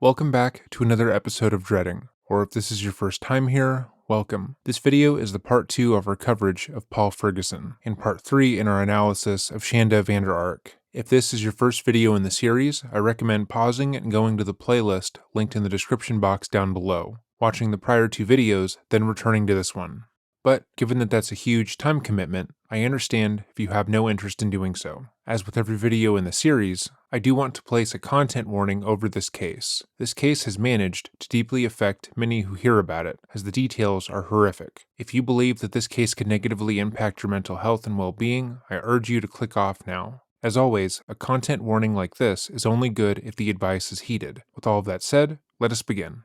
Welcome back to another episode of Dreading, or if this is your first time here, welcome. This video is the part 2 of our coverage of Paul Ferguson, and part 3 in our analysis of Shanda Vander Ark. If this is your first video in the series, I recommend pausing and going to the playlist linked in the description box down below, watching the prior 2 videos, then returning to this one. But given that that's a huge time commitment, I understand if you have no interest in doing so. As with every video in the series, I do want to place a content warning over this case. This case has managed to deeply affect many who hear about it, as the details are horrific. If you believe that this case could negatively impact your mental health and well-being, I urge you to click off now. As always, a content warning like this is only good if the advice is heeded. With all of that said, let us begin.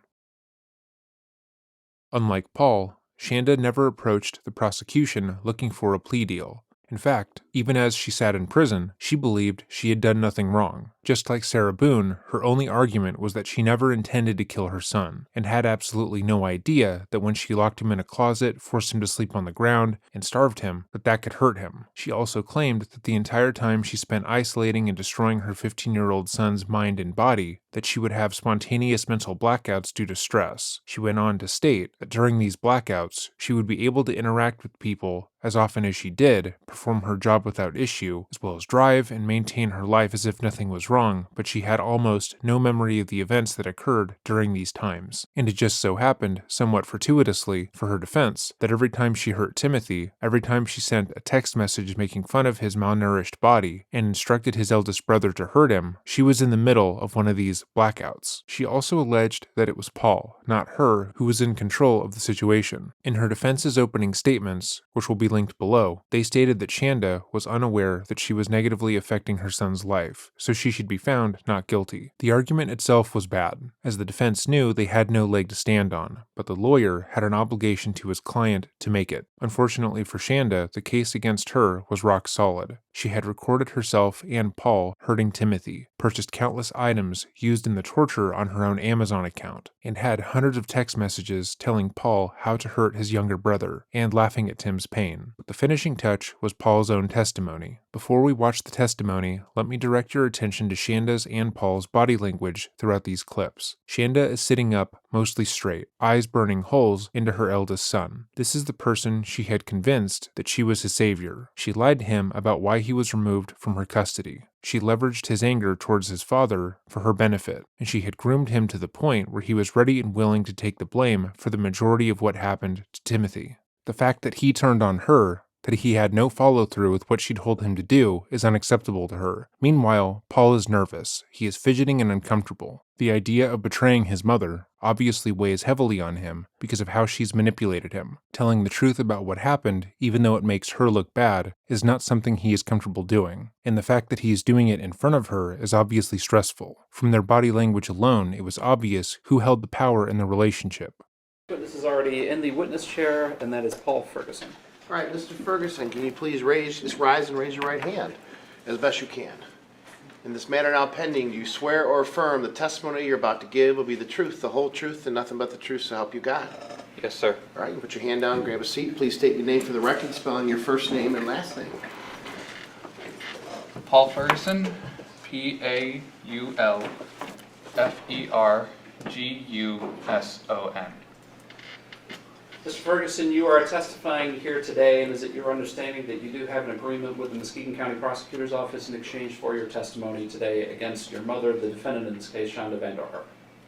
Unlike Paul, Shanda never approached the prosecution looking for a plea deal. In fact, even as she sat in prison, she believed she had done nothing wrong. Just like Sarah Boone, her only argument was that she never intended to kill her son, and had absolutely no idea that when she locked him in a closet, forced him to sleep on the ground, and starved him, that could hurt him. She also claimed that the entire time she spent isolating and destroying her 15-year-old son's mind and body, that she would have spontaneous mental blackouts due to stress. She went on to state that during these blackouts, she would be able to interact with people as often as she did, perform her job without issue, as well as drive and maintain her life as if nothing was wrong, but she had almost no memory of the events that occurred during these times. And it just so happened, somewhat fortuitously, for her defense, that every time she hurt Timothy, every time she sent a text message making fun of his malnourished body, and instructed his eldest brother to hurt him, she was in the middle of one of these blackouts. She also alleged that it was Paul, not her, who was in control of the situation. In her defense's opening statements, which will be linked below, they stated that Shanda was unaware that she was negatively affecting her son's life, so she should be found not guilty. The argument itself was bad, as the defense knew they had no leg to stand on, but the lawyer had an obligation to his client to make it. Unfortunately for Shanda, the case against her was rock solid. She had recorded herself and Paul hurting Timothy, purchased countless items used in the torture on her own Amazon account, and had hundreds of text messages telling Paul how to hurt his younger brother, and laughing at Tim's pain. But the finishing touch was Paul's own testimony. Before we watch the testimony, let me direct your attention to Shanda's and Paul's body language throughout these clips. Shanda is sitting up, mostly straight, eyes burning holes into her eldest son. This is the person she had convinced that she was his savior. She lied to him about why he was removed from her custody. She leveraged his anger towards his father for her benefit, and she had groomed him to the point where he was ready and willing to take the blame for the majority of what happened to Timothy. The fact that he turned on her, that he had no follow-through with what she told him to do, is unacceptable to her. Meanwhile, Paul is nervous. He is fidgeting and uncomfortable. The idea of betraying his mother obviously weighs heavily on him because of how she's manipulated him. Telling the truth about what happened, even though it makes her look bad, is not something he is comfortable doing. And the fact that he is doing it in front of her is obviously stressful. From their body language alone, it was obvious who held the power in the relationship. Witness is already in the witness chair, and that is Paul Ferguson. All right, Mr. Ferguson, can you please rise and raise your right hand as best you can? In this matter now pending, do you swear or affirm the testimony you're about to give will be the truth, the whole truth, and nothing but the truth, so help you God? Yes, sir. All right, you put your hand down, grab a seat. Please state your name for the record, spelling your first name and last name. Paul Ferguson, Paulferguson. Mr. Ferguson, you are testifying here today, and is it your understanding that you do have an agreement with the Muskegon County Prosecutor's Office in exchange for your testimony today against your mother, the defendant in this case, Shanda Vander Ark?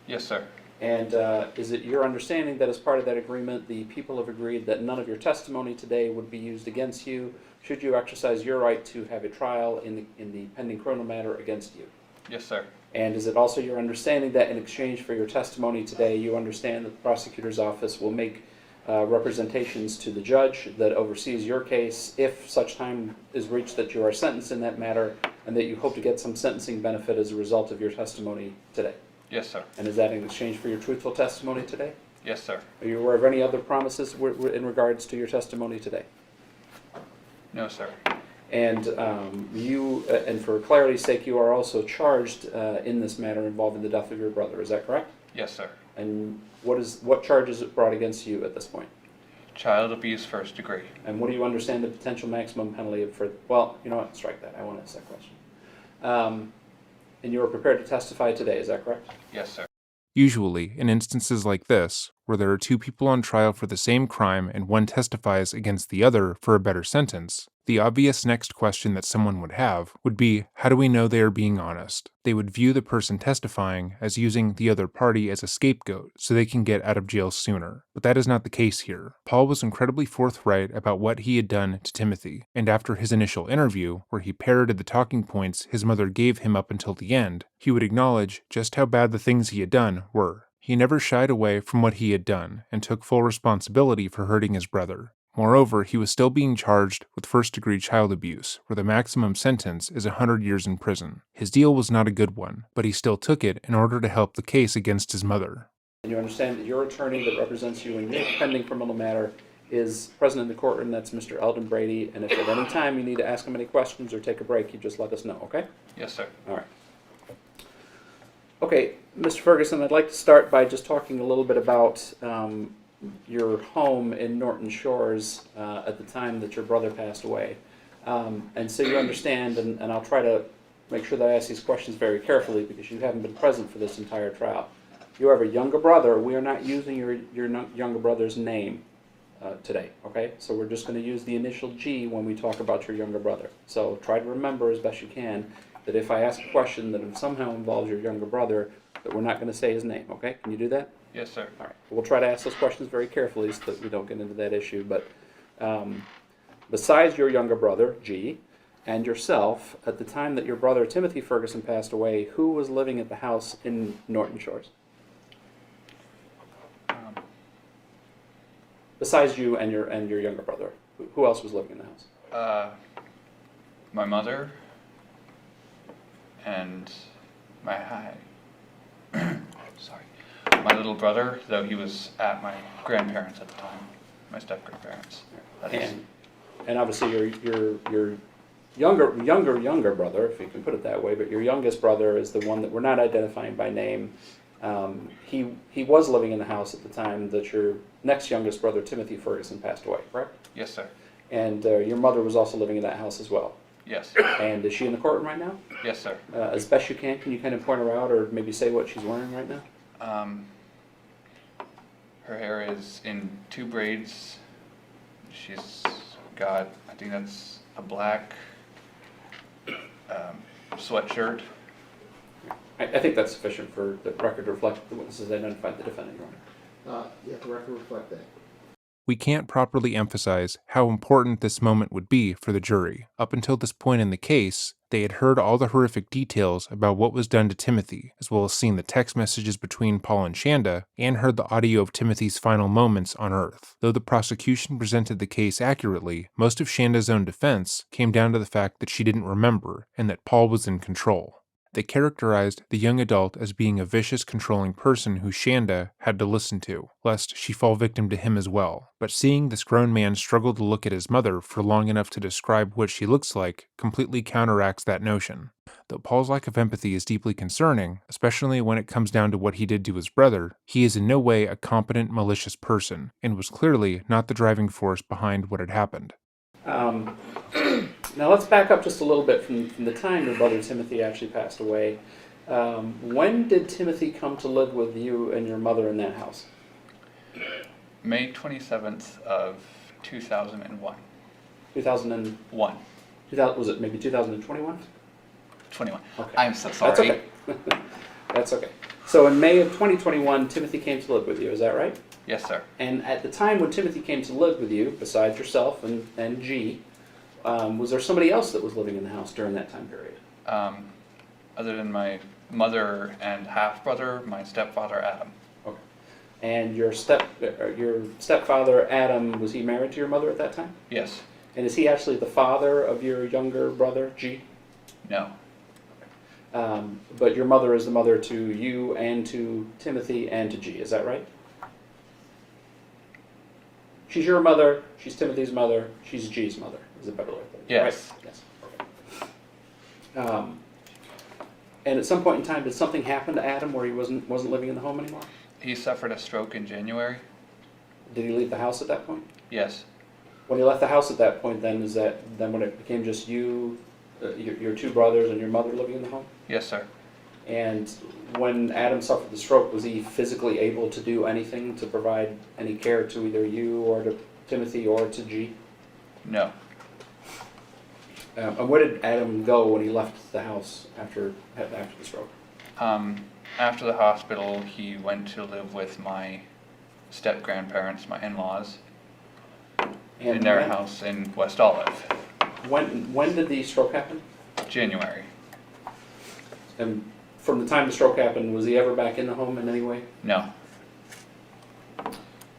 Yes, sir. And is it your understanding that as part of that agreement, the people have agreed that none of your testimony today would be used against you should you exercise your right to have a trial in the pending criminal matter against you? Yes, sir. And is it also your understanding that in exchange for your testimony today, you understand that the prosecutor's office will make representations to the judge that oversees your case if such time is reached that you are sentenced in that matter, and that you hope to get some sentencing benefit as a result of your testimony today? Yes, sir. And is that in exchange for your truthful testimony today? Yes, sir. Are you aware of any other promises in regards to your testimony today? No, sir. And and for clarity's sake, you are also charged in this matter involving the death of your brother. Is that correct? Yes, sir. And what charges it brought against you at this point? Child abuse first degree. And what do you understand the potential maximum penalty for? Well, you know what? Strike that. I want to ask that question. And you are prepared to testify today. Is that correct? Yes, sir. Usually, in instances like this, where there are two people on trial for the same crime and one testifies against the other for a better sentence, the obvious next question that someone would have would be, how do we know they are being honest? They would view the person testifying as using the other party as a scapegoat so they can get out of jail sooner. But that is not the case here. Paul was incredibly forthright about what he had done to Timothy, and after his initial interview, where he parroted the talking points his mother gave him up until the end, he would acknowledge just how bad the things he had done were. He never shied away from what he had done and took full responsibility for hurting his brother. Moreover, he was still being charged with first-degree child abuse, where the maximum sentence is 100 years in prison. His deal was not a good one, but he still took it in order to help the case against his mother. And you understand that your attorney that represents you in your pending criminal matter is present in the courtroom. That's Mr. Eldon Brady. And if at any time you need to ask him any questions or take a break, you just let us know, okay? Yes, sir. All right. Okay, Mr. Ferguson, I'd like to start by just talking a little bit about your home in Norton Shores at the time that your brother passed away. And so you understand, and I'll try to make sure that I ask these questions very carefully because you haven't been present for this entire trial. You have a younger brother. We are not using your younger brother's name today, okay? So we're just going to use the initial G when we talk about your younger brother. So try to remember as best you can that if I ask a question that somehow involves your younger brother, that we're not going to say his name, okay? Can you do that? Yes, sir. All right. We'll try to ask those questions very carefully so that we don't get into that issue. But besides your younger brother, G, and yourself, at the time that your brother Timothy Ferguson passed away, who was living at the house in Norton Shores? Besides you and your younger brother, who else was living in the house? My mother and sorry, my little brother, though he was at my grandparents at the time, my step-grandparents. And obviously your younger brother, if you can put it that way, but your youngest brother is the one that we're not identifying by name. He was living in the house at the time that your next youngest brother, Timothy Ferguson, passed away, correct? Yes, sir. And your mother was also living in that house as well. Yes. And is she in the courtroom right now? Yes, sir. As best you can you kind of point her out or maybe say what she's wearing right now? Her hair is in two braids. She's got, I think that's a black sweatshirt. I think that's sufficient for the record to reflect the witnesses identified the defendant, Your Honor. Yeah, the record reflect that. We can't properly emphasize how important this moment would be for the jury. Up until this point in the case, they had heard all the horrific details about what was done to Timothy, as well as seen the text messages between Paul and Shanda, and heard the audio of Timothy's final moments on Earth. Though the prosecution presented the case accurately, most of Shanda's own defense came down to the fact that she didn't remember, and that Paul was in control. They characterized the young adult as being a vicious, controlling person who Shanda had to listen to, lest she fall victim to him as well. But seeing this grown man struggle to look at his mother for long enough to describe what she looks like completely counteracts that notion. Though Paul's lack of empathy is deeply concerning, especially when it comes down to what he did to his brother, he is in no way a competent, malicious person, and was clearly not the driving force behind what had happened. Now let's back up just a little bit from the time your brother Timothy actually passed away. When did Timothy come to live with you and your mother in that house? May 27th of 2001. 2001. Was it maybe 2021? 21. Okay. I'm so sorry. That's okay. That's okay. So in May of 2021, Timothy came to live with you, is that right? Yes, sir. And at the time when Timothy came to live with you, besides yourself and G, was there somebody else that was living in the house during that time period? Other than my mother and half-brother, my stepfather, Adam. Okay. And your stepfather, Adam, was he married to your mother at that time? Yes. And is he actually the father of your younger brother, G? No. But your mother is the mother to you and to Timothy and to G, is that right? She's your mother, she's Timothy's mother, she's G's mother, is a better way to put it. Yes. Right? Yes. Okay. And at some point in time, did something happen to Adam where he wasn't living in the home anymore? He suffered a stroke in January. Did he leave the house at that point? Yes. When he left the house at that point, then is that then when it became just you, your two brothers, and your mother living in the home? Yes, sir. And when Adam suffered the stroke, was he physically able to do anything to provide any care to either you or to Timothy or to G? No. And where did Adam go when he left the house after the stroke? After the hospital, he went to live with my step-grandparents, my in-laws, in their house in West Olive. When did the stroke happen? January. And from the time the stroke happened, was he ever back in the home in any way? No.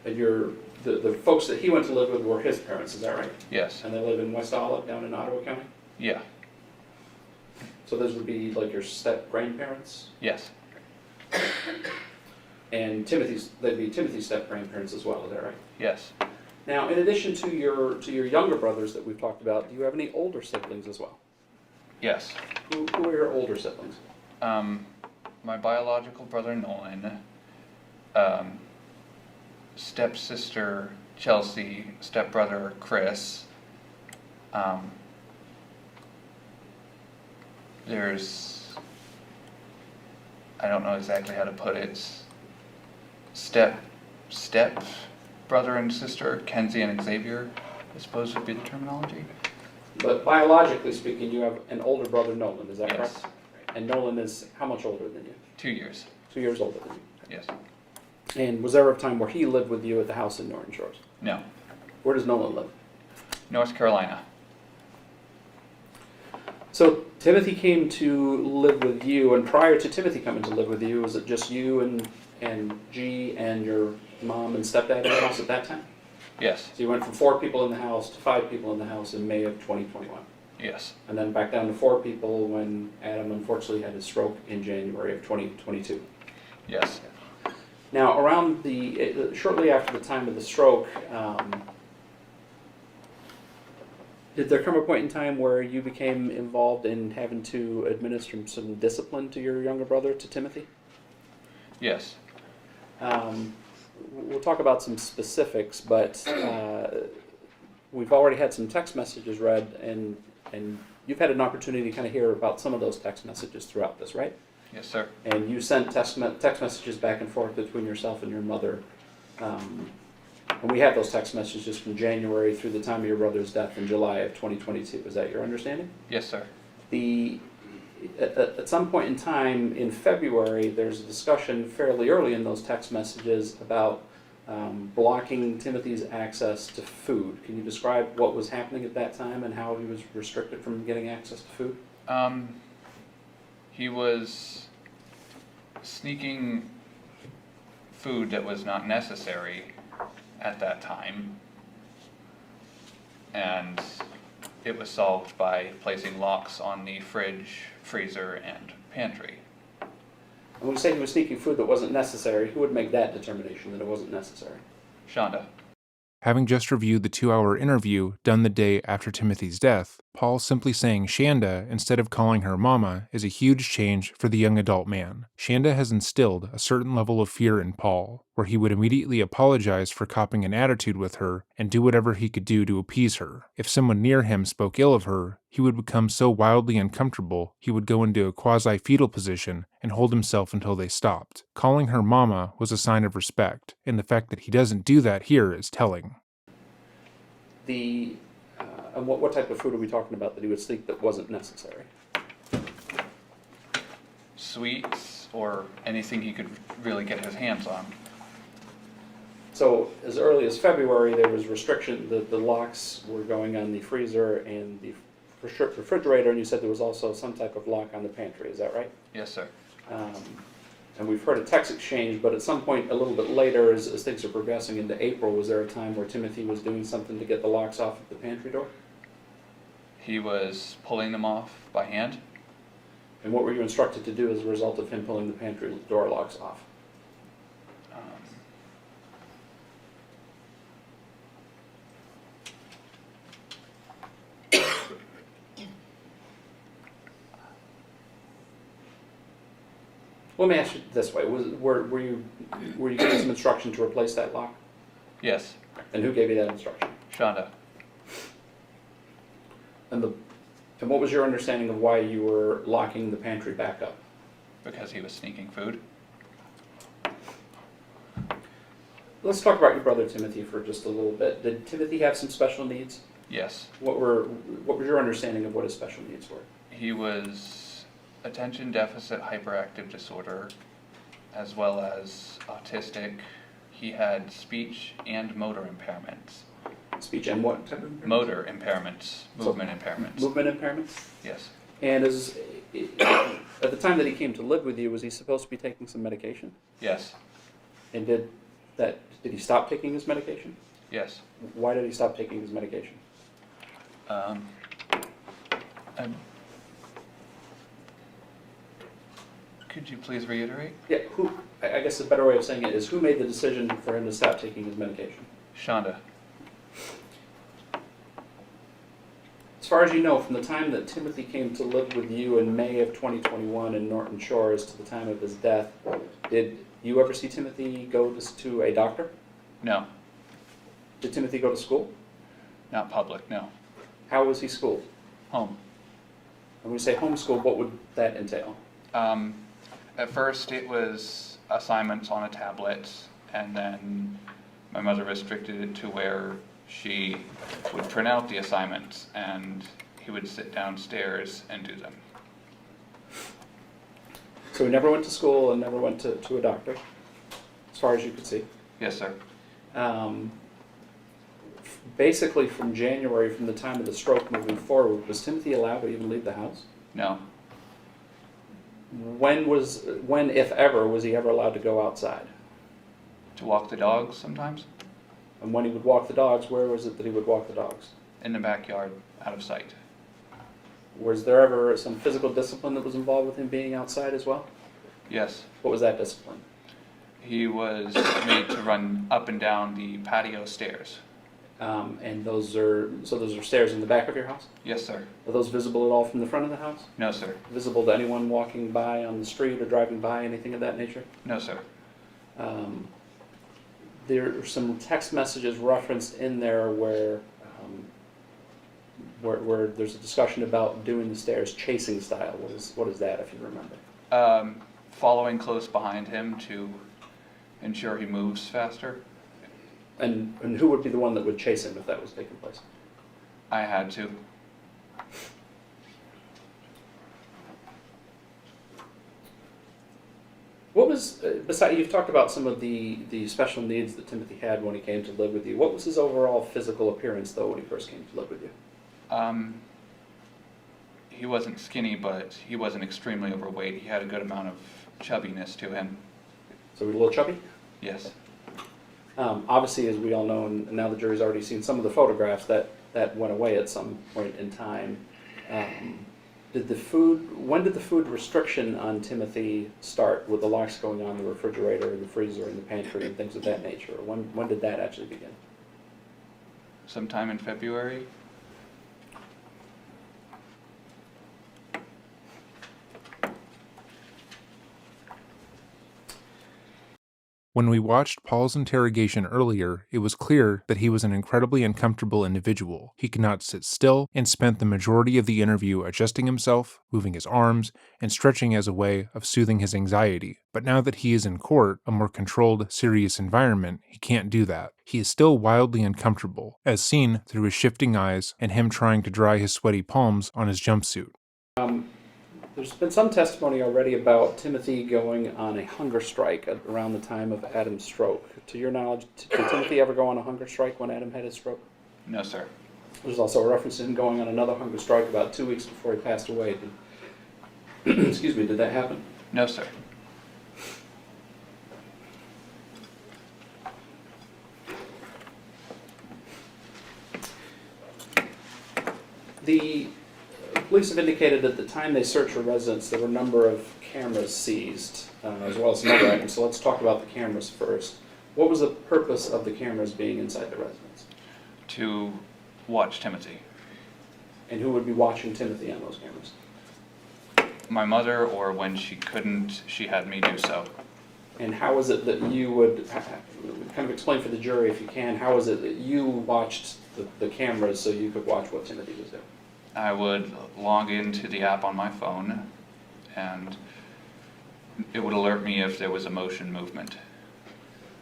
And the folks that he went to live with were his parents, is that right? Yes. And they live in West Olive, down in Ottawa County? Yeah. So those would be like your step-grandparents? Yes. And they'd be Timothy's step-grandparents as well, is that right? Yes. Now, in addition to your younger brothers that we've talked about, do you have any older siblings as well? Yes. Who are your older siblings? My biological brother Nolan, stepsister Chelsea, stepbrother Chris. There's, I don't know exactly how to put it, step brother and sister, Kenzie and Xavier, I suppose would be the terminology. But biologically speaking, you have an older brother, Nolan, is that Yes. correct? And Nolan is how much older than you? 2 years. 2 years older than you. Yes. And was there a time where he lived with you at the house in Norton Shores? No. Where does Nolan live? North Carolina. So Timothy came to live with you, and prior to Timothy coming to live with you, was it just you and G and your mom and stepdad in the house at that time? Yes. So you went from 4 people in the house to 5 people in the house in May of 2021. Yes. And then back down to 4 people when Adam unfortunately had his stroke in January of 2022. Yes. Now, around shortly after the time of the stroke, did there come a point in time where you became involved in having to administer some discipline to your younger brother, to Timothy? Yes. We'll talk about some specifics, but we've already had some text messages read, and you've had an opportunity to kind of hear about some of those text messages throughout this, right? Yes, sir. And you sent text messages back and forth between yourself and your mother. And we have those text messages from January through the time of your brother's death in July of 2022. Is that your understanding? Yes, sir. At some point in time in February, there's a discussion fairly early in those text messages about blocking Timothy's access to food. Can you describe what was happening at that time and how he was restricted from getting access to food? He was sneaking food that was not necessary at that time, and it was solved by placing locks on the fridge, freezer, and pantry. And when we say he was sneaking food that wasn't necessary, who would make that determination that it wasn't necessary? Shanda. Having just reviewed the 2-hour interview done the day after Timothy's death, Paul simply saying Shanda instead of calling her Mama is a huge change for the young adult man. Shanda has instilled a certain level of fear in Paul, where he would immediately apologize for copping an attitude with her and do whatever he could do to appease her. If someone near him spoke ill of her, he would become so wildly uncomfortable he would go into a quasi-fetal position and hold himself until they stopped. Calling her Mama was a sign of respect, and the fact that he doesn't do that here is telling. And what type of food are we talking about that he would sneak that wasn't necessary? Sweets or anything he could really get his hands on. So as early as February, there was restriction. The locks were going on the freezer and the refrigerator, and you said there was also some type of lock on the pantry. Is that right? Yes, sir. And we've heard a text exchange, but at some point a little bit later, as things are progressing into April, was there a time where Timothy was doing something to get the locks off of the pantry door? He was pulling them off by hand. And what were you instructed to do as a result of him pulling the pantry door locks off? Let me ask you this way: were you given some instruction to replace that lock? Yes. And who gave you that instruction? Shanda. And what was your understanding of why you were locking the pantry back up? because he was sneaking food. Let's talk about your brother Timothy for just a little bit. Did Timothy have some special needs? Yes. What was your understanding of what his special needs were? He was attention deficit hyperactive disorder, as well as autistic. He had speech and motor impairments. Speech and what type of impairments? Motor impairments, movement impairments. Movement impairments? Yes. And at the time that he came to live with you, was he supposed to be taking some medication? Yes. And did he stop taking his medication? Yes. Why did he stop taking his medication? Could you please reiterate? Yeah, I guess the better way of saying it is, who made the decision for him to stop taking his medication? Shanda. As far as you know, from the time that Timothy came to live with you in May of 2021 in Norton Shores to the time of his death, did you ever see Timothy go to a doctor? No. Did Timothy go to school? Not public, no. How was he schooled? Home. And when we say homeschool, what would that entail? At first it was assignments on a tablet, and then my mother restricted it to where she would print out the assignments and he would sit downstairs and do them. So he never went to school and never went to a doctor, as far as you could see. Yes, sir. Basically from January, from the time of the stroke moving forward, was Timothy allowed to even leave the house? No. When, if ever, was he ever allowed to go outside? To walk the dogs sometimes? And when he would walk the dogs, where was it that he would walk the dogs? In the backyard, out of sight. Was there ever some physical discipline that was involved with him being outside as well? Yes. What was that discipline? He was made to run up and down the patio stairs. And those are stairs in the back of your house? Yes, sir. Are those visible at all from the front of the house? No, sir. Visible to anyone walking by on the street or driving by, anything of that nature? No, sir. There are some text messages referenced in there where there's a discussion about doing the stairs chasing style. What is that, if you remember? Following close behind him to ensure he moves faster. And who would be the one that would chase him if that was taking place? I had to. What was, besides, you've talked about some of the special needs that Timothy had when he came to live with you. What was his overall physical appearance, though, when he first came to live with you? He wasn't skinny, but he wasn't extremely overweight. He had a good amount of chubbiness to him. So he was a little chubby? Yes. Obviously, as we all know, and now the jury's already seen some of the photographs, that went away at some point in time. When did the food restriction on Timothy start, with the locks going on the refrigerator, the freezer, and the pantry, and things of that nature? When did that actually begin? Sometime in February. When we watched Paul's interrogation earlier, it was clear that he was an incredibly uncomfortable individual. He could not sit still and spent the majority of the interview adjusting himself, moving his arms, and stretching as a way of soothing his anxiety. But now that he is in court, a more controlled, serious environment, he can't do that. He is still wildly uncomfortable, as seen through his shifting eyes and him trying to dry his sweaty palms on his jumpsuit. There's been some testimony already about Timothy going on a hunger strike around the time of Adam's stroke. To your knowledge, did Timothy ever go on a hunger strike when Adam had his stroke? No, sir. There's also a reference to him going on another hunger strike about 2 weeks before he passed away. Excuse me, did that happen? No, sir. The police have indicated that at the time they searched your residence, there were a number of cameras seized, as well as some other items. So let's talk about the cameras first. What was the purpose of the cameras being inside the residence? To watch Timothy. And who would be watching Timothy on those cameras? My mother, or when she couldn't, she had me do so. And how is it that you would, kind of explain for the jury if you can, how is it that you watched the cameras so you could watch what Timothy was doing? I would log into the app on my phone and It would alert me if there was a motion movement.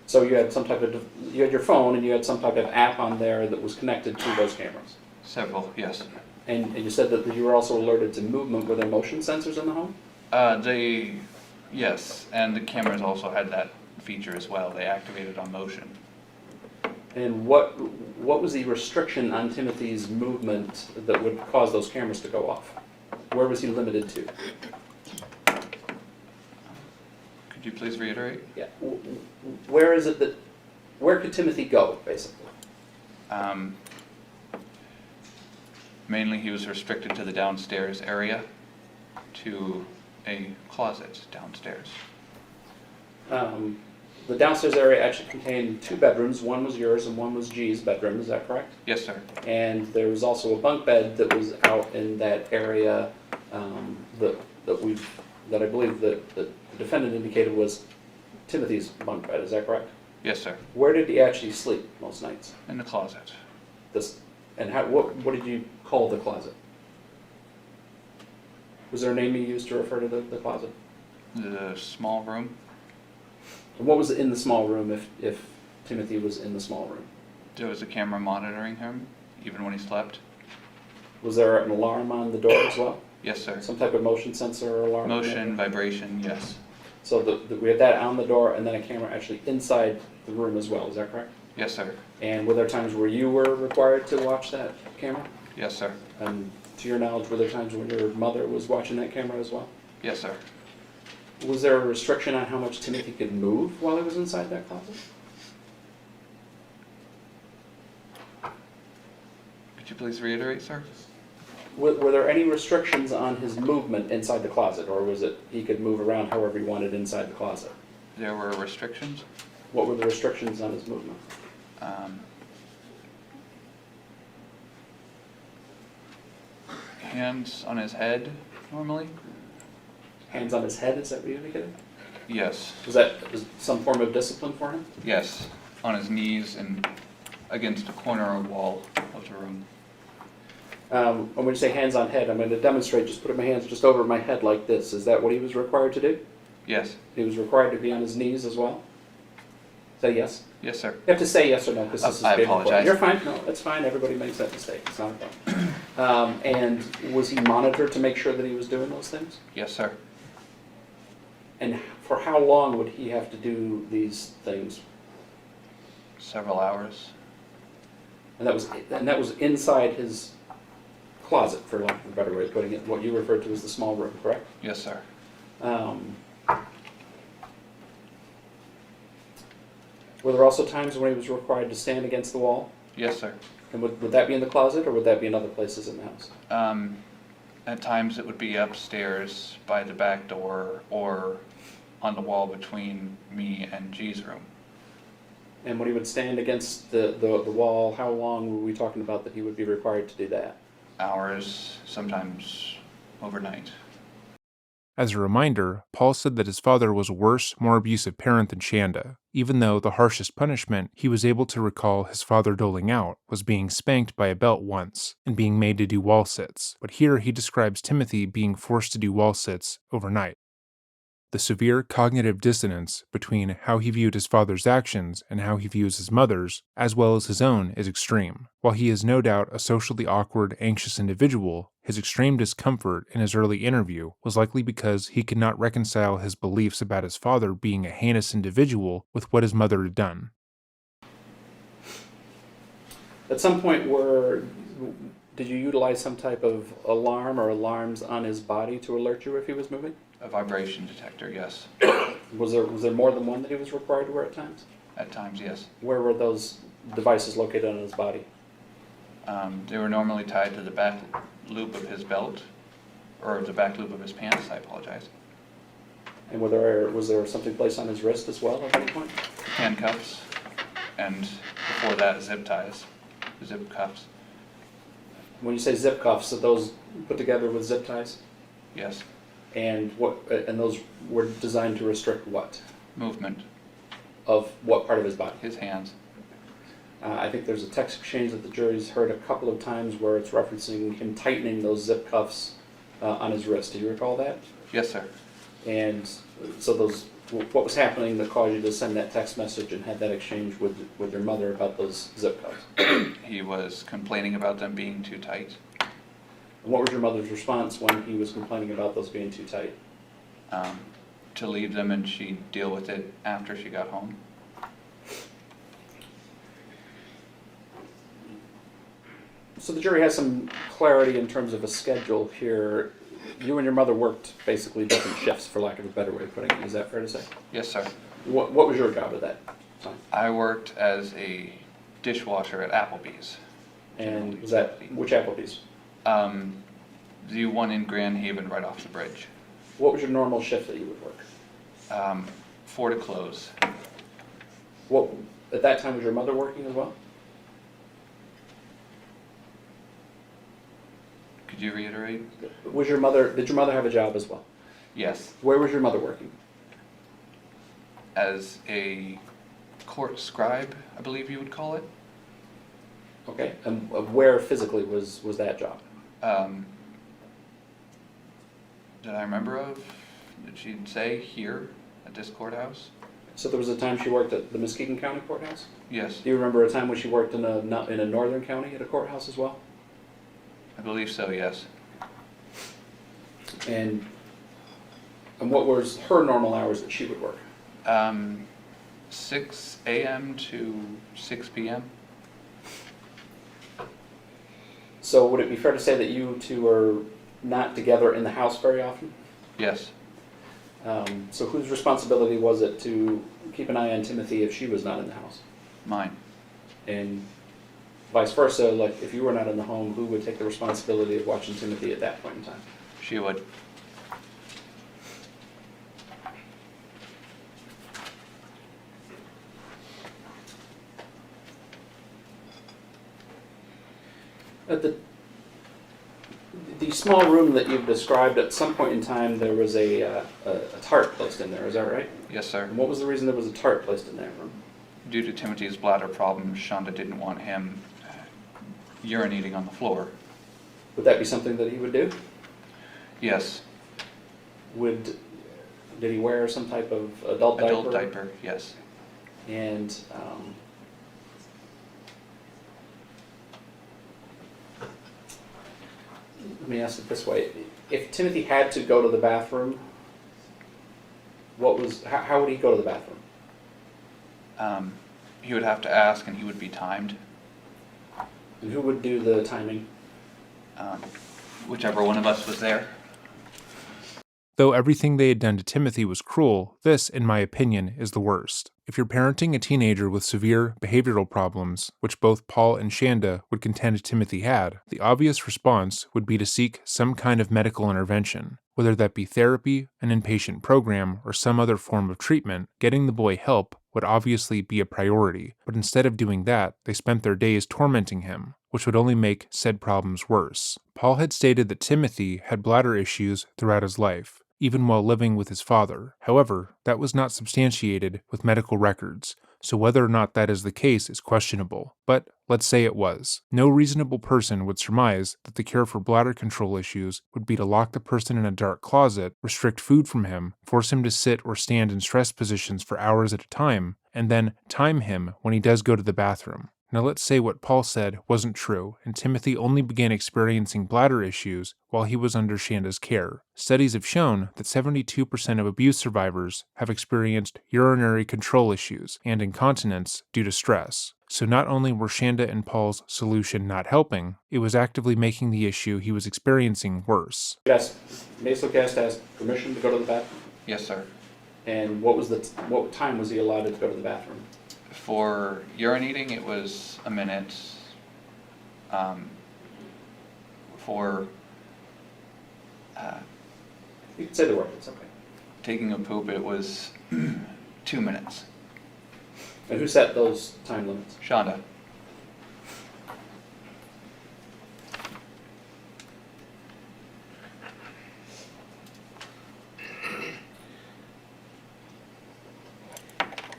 So you had some type of, you had your phone and you had some type of app on there that was connected to those cameras. Several, yes. And you said that you were also alerted to movement. Were there motion sensors in the home? Yes, and the cameras also had that feature as well. They activated on motion. And what was the restriction on Timothy's movement that would cause those cameras to go off? Where was he limited to? Could you please reiterate? Yeah. Where is it that, where could Timothy go, basically? Mainly he was restricted to the downstairs area, to a closet downstairs. The downstairs area actually contained 2 bedrooms. One was yours and one was G's bedroom, is that correct? Yes, sir. And there was also a bunk bed that was out in that area that I believe that the defendant indicated was Timothy's bunk bed, is that correct? Yes, sir. Where did he actually sleep most nights? In the closet. And what did you call the closet? Was there a name you used to refer to the closet? The small room. And what was in the small room if Timothy was in the small room? There was a camera monitoring him, even when he slept. Was there an alarm on the door as well? Yes, sir. Some type of motion sensor or alarm? Motion, vibration, yes. So we had that on the door and then a camera actually inside the room as well, is that correct? Yes, sir. And were there times where you were required to watch that camera? Yes, sir. And to your knowledge, were there times when your mother was watching that camera as well? Yes, sir. Was there a restriction on how much Timothy could move while he was inside that closet? Could you please reiterate, sir? Were there any restrictions on his movement inside the closet, or was it he could move around however he wanted inside the closet? There were restrictions. What were the restrictions on his movement? Hands on his head, normally? Hands on his head, is that what you indicated? Yes. Was some form of discipline for him? Yes. On his knees and against a corner or wall of the room. And when you say hands on head, I'm going to demonstrate just putting my hands just over my head like this. Is that what he was required to do? Yes. He was required to be on his knees as well? Say yes? Yes, sir. You have to say yes or no because this is I being recorded. apologize. You're fine. No, that's fine. Everybody makes that mistake. It's not a problem. And was he monitored to make sure that he was doing those things? Yes, sir. And for how long would he have to do these things? Several hours. And that was inside his closet, for lack of a better way of putting it, what you referred to as the small room, correct? Yes, sir. Were there also times when he was required to stand against the wall? Yes, sir. And would that be in the closet, or would that be in other places in the house? At times it would be upstairs by the back door or on the wall between me and G's room. And when he would stand against the wall, how long were we talking about that he would be required to do that? Hours, sometimes overnight. As a reminder, Paul said that his father was a worse, more abusive parent than Shanda, even though the harshest punishment he was able to recall his father doling out was being spanked by a belt once and being made to do wall sits, but here he describes Timothy being forced to do wall sits overnight. The severe cognitive dissonance between how he viewed his father's actions and how he views his mother's, as well as his own, is extreme. While he is no doubt a socially awkward, anxious individual, his extreme discomfort in his early interview was likely because he could not reconcile his beliefs about his father being a heinous individual with what his mother had done. At some point, did you utilize some type of alarm or alarms on his body to alert you if he was moving? A vibration detector, yes. Was there more than one that he was required to wear at times? At times, yes. Where were those devices located on his body? They were normally tied to the back loop of his belt, or the back loop of his pants, I apologize. And was there something placed on his wrist as well at any point? Handcuffs, and before that, zip ties, zip cuffs, When you say zip cuffs, are those put together with zip ties? yes. And those were designed to restrict what? Movement, Of what part of his body? his hands. I think there's a text exchange that the jury's heard a couple of times where it's referencing him tightening those zip cuffs on his wrist. Do you recall that? Yes, sir. And so what was happening that caused you to send that text message and had that exchange with your mother about those zip codes? He was complaining about them being too tight. And what was your mother's response when he was complaining about those being too tight? To leave them and she'd deal with it after she got home. So the jury has some clarity in terms of a schedule here. You and your mother worked basically different shifts, for lack of a better way of putting it. Is that fair to say? Yes, sir. What was your job at that time? I worked as a dishwasher at Applebee's. And was that, which Applebee's? The one in Grand Haven right off the bridge. What was your normal shift that you would work? 4 to close. What, at that time, was your mother working as well? Could you reiterate? Did your mother have a job as well? Yes. Where was your mother working? As a court scribe, I believe you would call it. Okay, and where physically was that job? That I remember of, did she say here at this courthouse? So there was a time she worked at the Muskegon County Courthouse? Yes, Do you remember a time when she worked in a northern county at a courthouse as well? I believe so, yes. And what was her normal hours that she would work? 6 a.m. to 6 p.m. So would it be fair to say that you two are not together in the house very often? Yes, So whose responsibility was it to keep an eye on Timothy if she was not in the house? mine. And vice versa, like if you were not in the home, who would take the responsibility of watching Timothy at that point in time? She would. At the small room that you've described, at some point in time there was a tarp placed in there, is that right? Yes, sir. And what was the reason there was a tarp placed in that room? Due to Timothy's bladder problems, Shanda didn't want him urinating on the floor. Would that be something that he would do? Yes, Did he wear some type of adult diaper? adult diaper, yes. And let me ask it this way: if Timothy had to go to the bathroom, how would he go to the bathroom? He would have to ask and he would be timed. And who would do the timing? Whichever one of us was there. Though everything they had done to Timothy was cruel, this, in my opinion, is the worst. If you're parenting a teenager with severe behavioral problems, which both Paul and Shanda would contend Timothy had, the obvious response would be to seek some kind of medical intervention. Whether that be therapy, an inpatient program, or some other form of treatment, getting the boy help would obviously be a priority, but instead of doing that, they spent their days tormenting him, which would only make said problems worse. Paul had stated that Timothy had bladder issues throughout his life, even while living with his father. However, that was not substantiated with medical records, so whether or not that is the case is questionable. But let's say it was. No reasonable person would surmise that the cure for bladder control issues would be to lock the person in a dark closet, restrict food from him, force him to sit or stand in stress positions for hours at a time, and then time him when he does go to the bathroom. Now let's say what Paul said wasn't true, and Timothy only began experiencing bladder issues while he was under Shanda's care. Studies have shown that 72% of abuse survivors have experienced urinary control issues and incontinence due to stress. So not only were Shanda and Paul's solution not helping, it was actively making the issue he was experiencing worse. Yes, basically has to ask permission to go to the bathroom. Yes, sir. And what time was he allowed to go to the bathroom? For urinating, it was a minute. For You can say the word, it's okay. taking a poop, it was 2 minutes. And who set those time limits? Shanda.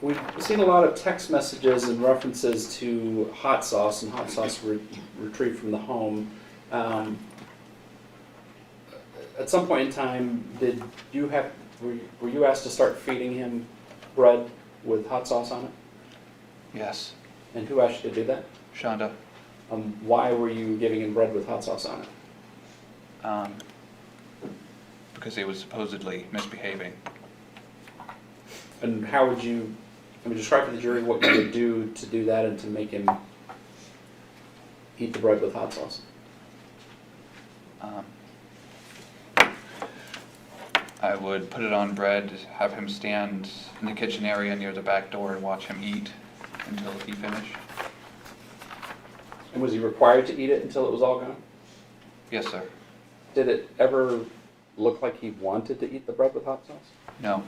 We've seen a lot of text messages and references to hot sauce and hot sauce retrieved from the home. At some point in time, did you have Were you asked to start feeding him bread with hot sauce on it? Yes. And who asked you to do that? Shanda. Why were you giving him bread with hot sauce on it? Because he was supposedly misbehaving. And how would you, describe to the jury what you would do to do that and to make him eat the bread with hot sauce? I would put it on bread, have him stand in the kitchen area near the back door and watch him eat until he finished. And was he required to eat it until it was all gone? Yes, sir. Did it ever look like he wanted to eat the bread with hot sauce? No.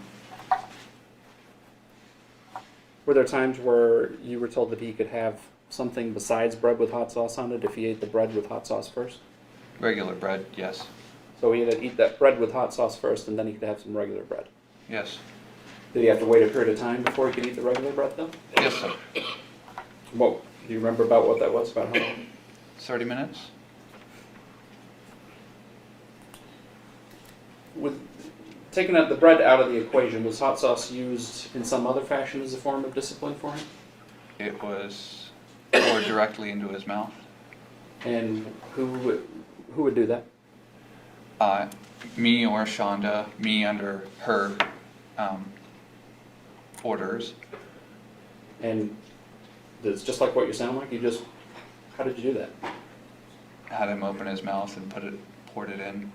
Were there times where you were told that he could have something besides bread with hot sauce on it if he ate the bread with hot sauce first? Regular bread, yes. So he had to eat that bread with hot sauce first, and then he could have some regular bread. Yes. Did he have to wait a period of time before he could eat the regular bread, though? Yes, sir. What, do you remember about what that was? About how long? 30 minutes? With taking the bread out of the equation, was hot sauce used in some other fashion as a form of discipline for him? It was poured directly into his mouth. And who would do that? Me or Shanda, me under her orders. And it's just like what you sound like? How did you do that? Had him open his mouth and poured it in.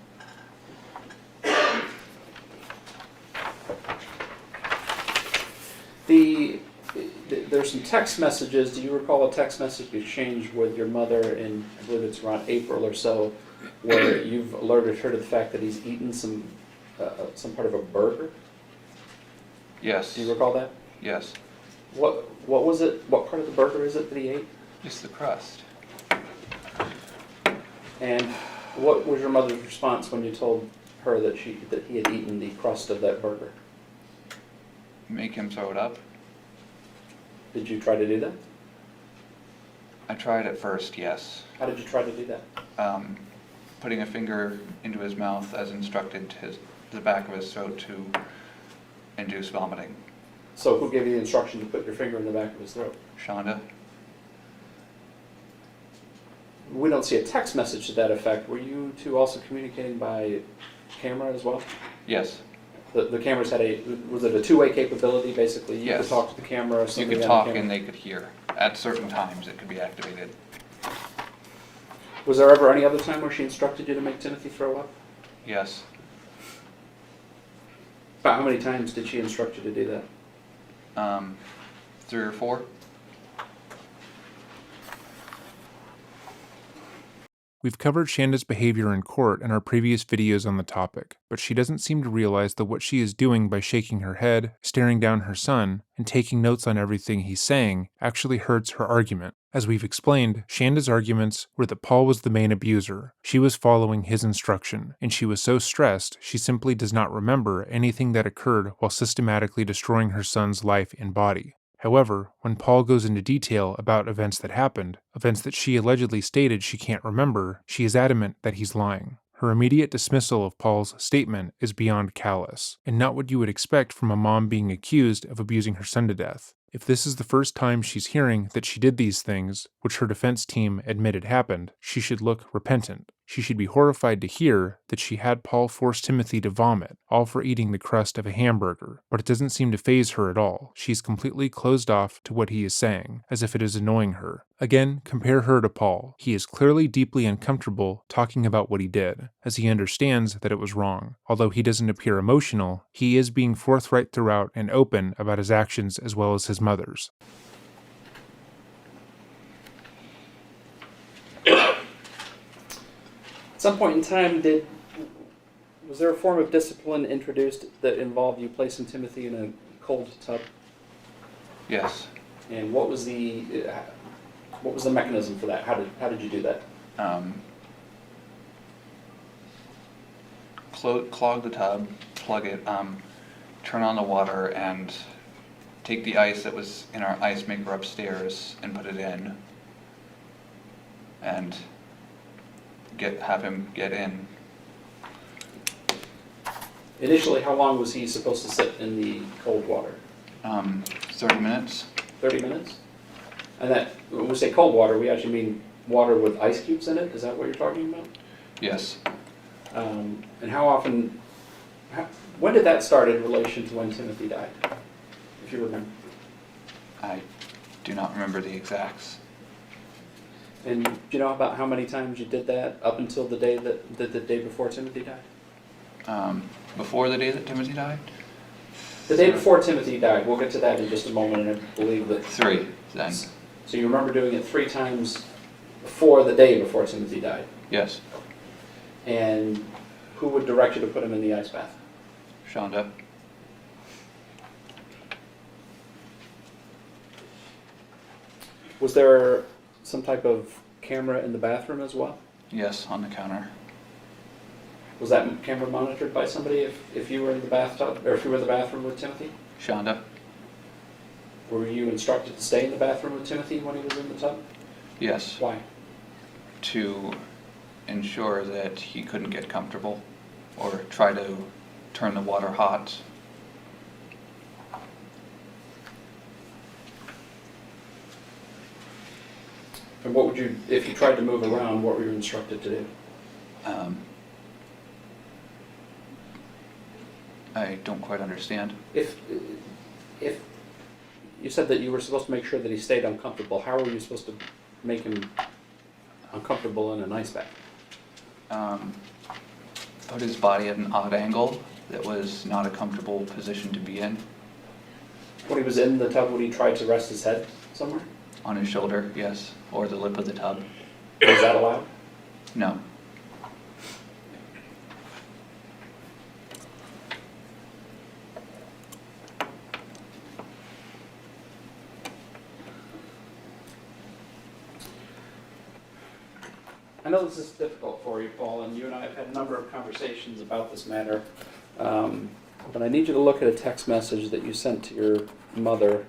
There's some text messages. Do you recall a text message you exchanged with your mother in, I believe it's around April or so, where you've alerted her to the fact that he's eaten some part of a burger? Yes. Do you recall that? Yes. What was it? What part of the burger is it that he ate? Just the crust. And what was your mother's response when you told her that he had eaten the crust of that burger? Make him throw it up. Did you try to do that? I tried at first, yes. How did you try to do that? Putting a finger into his mouth as instructed to the back of his throat to induce vomiting. So who gave you the instruction to put your finger in the back of his throat? Shanda? We don't see a text message to that effect. Were you two also communicating by camera as well? Yes. The cameras had was it a two-way capability basically? You Yes. could talk to the camera or You something. could on the talk camera? and they could hear. At certain times it could be activated. Was there ever any other time where she instructed you to make Timothy throw up? Yes. About how many times did she instruct you to do that? 3 or 4. We've covered Shanda's behavior in court in our previous videos on the topic, but she doesn't seem to realize that what she is doing by shaking her head, staring down her son, and taking notes on everything he's saying actually hurts her argument. As we've explained, Shanda's arguments were that Paul was the main abuser. She was following his instruction, and she was so stressed she simply does not remember anything that occurred while systematically destroying her son's life and body. However, when Paul goes into detail about events that happened, events that she allegedly stated she can't remember, she is adamant that he's lying. Her immediate dismissal of Paul's statement is beyond callous, and not what you would expect from a mom being accused of abusing her son to death. If this is the first time she's hearing that she did these things, which her defense team admitted happened, she should look repentant. She should be horrified to hear that she had Paul force Timothy to vomit, all for eating the crust of a hamburger, but it doesn't seem to faze her at all. She's completely closed off to what he is saying, as if it is annoying her. Again, compare her to Paul. He is clearly deeply uncomfortable talking about what he did, as he understands that it was wrong. Although he doesn't appear emotional, he is being forthright throughout and open about his actions as well as his mother's. At some point in time, was there a form of discipline introduced that involved you placing Timothy in a cold tub? Yes. And what was the mechanism for that? How did you do that? Clog the tub, plug it, turn on the water, and take the ice that was in our ice maker upstairs and put it in, and have him get in. Initially, how long was he supposed to sit in the cold water? 30 minutes. 30 minutes? And that, when we say cold water, we actually mean water with ice cubes in it? Is that what you're talking about? Yes. And how often, when did that start in relation to when Timothy died, if you remember? I do not remember the exacts. And do you know about how many times you did that up until the day the day before Timothy died? Before the day that Timothy died? The day before Timothy died, we'll get to that in just a moment, and I believe that... 3, then. So you remember doing it 3 times before the day before Timothy died? Yes. And who would direct you to put him in the ice bath? Shanda. Was there some type of camera in the bathroom as well? Yes, on the counter. Was that camera monitored by somebody if you were in the bathtub, or if you were in the bathroom with Timothy? Shanda. Were you instructed to stay in the bathroom with Timothy when he was in the tub? Yes. Why? To ensure that he couldn't get comfortable or try to turn the water hot. And what would you, if you tried to move around, what were you instructed to do? I don't quite understand. If you said that you were supposed to make sure that he stayed uncomfortable, how were you supposed to make him uncomfortable in an ice bath? Put his body at an odd angle that was not a comfortable position to be in. When he was in the tub, would he try to rest his head somewhere? On his shoulder, yes, or the lip of the tub. Was that allowed? No. I know this is difficult for you, Paul, and you and I have had a number of conversations about this matter, but I need you to look at a text message that you sent to your mother.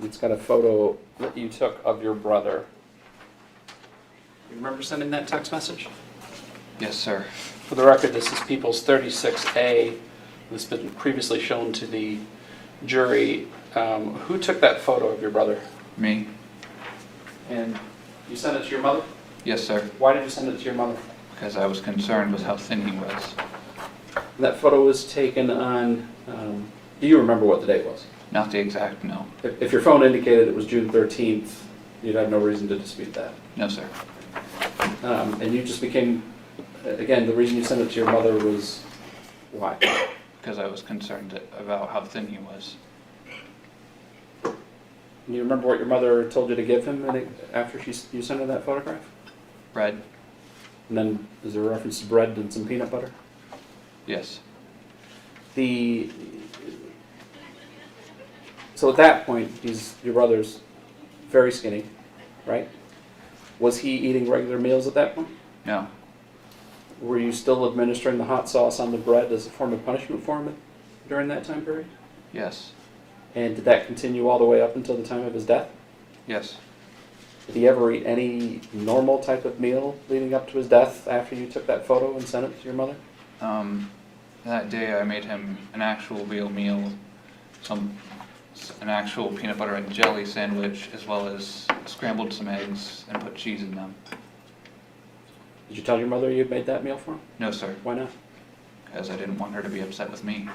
It's got a photo that you took of your brother. You remember sending that text message? Yes, sir. For the record, this is People's 36A. This has been previously shown to the jury. Who took that photo of your brother? Me? And you sent it to your mother? Yes, sir. Why did you send it to your mother? Because I was concerned with how thin he was. That photo was taken on, do you remember what the date was? Not the exact, no. If your phone indicated it was June 13th, you'd have no reason to dispute that. No, sir. And you just became, again, the reason you sent it to your mother was why? Because I was concerned about how thin he was. You remember what your mother told you to give him after you sent her that photograph? Bread? And then is there a reference to bread and some peanut butter? Yes. So at that point, your brother's very skinny, right? Was he eating regular meals at that point? No. Were you still administering the hot sauce on the bread as a form of punishment for him during that time period? Yes. And did that continue all the way up until the time of his death? Yes. Did he ever eat any normal type of meal leading up to his death after you took that photo and sent it to your mother? That day I made him an actual real meal, an actual peanut butter and jelly sandwich, as well as scrambled some eggs and put cheese in them. Did you tell your mother you had made that meal for him? No, sir. Why not? Because I didn't want her to be upset with me.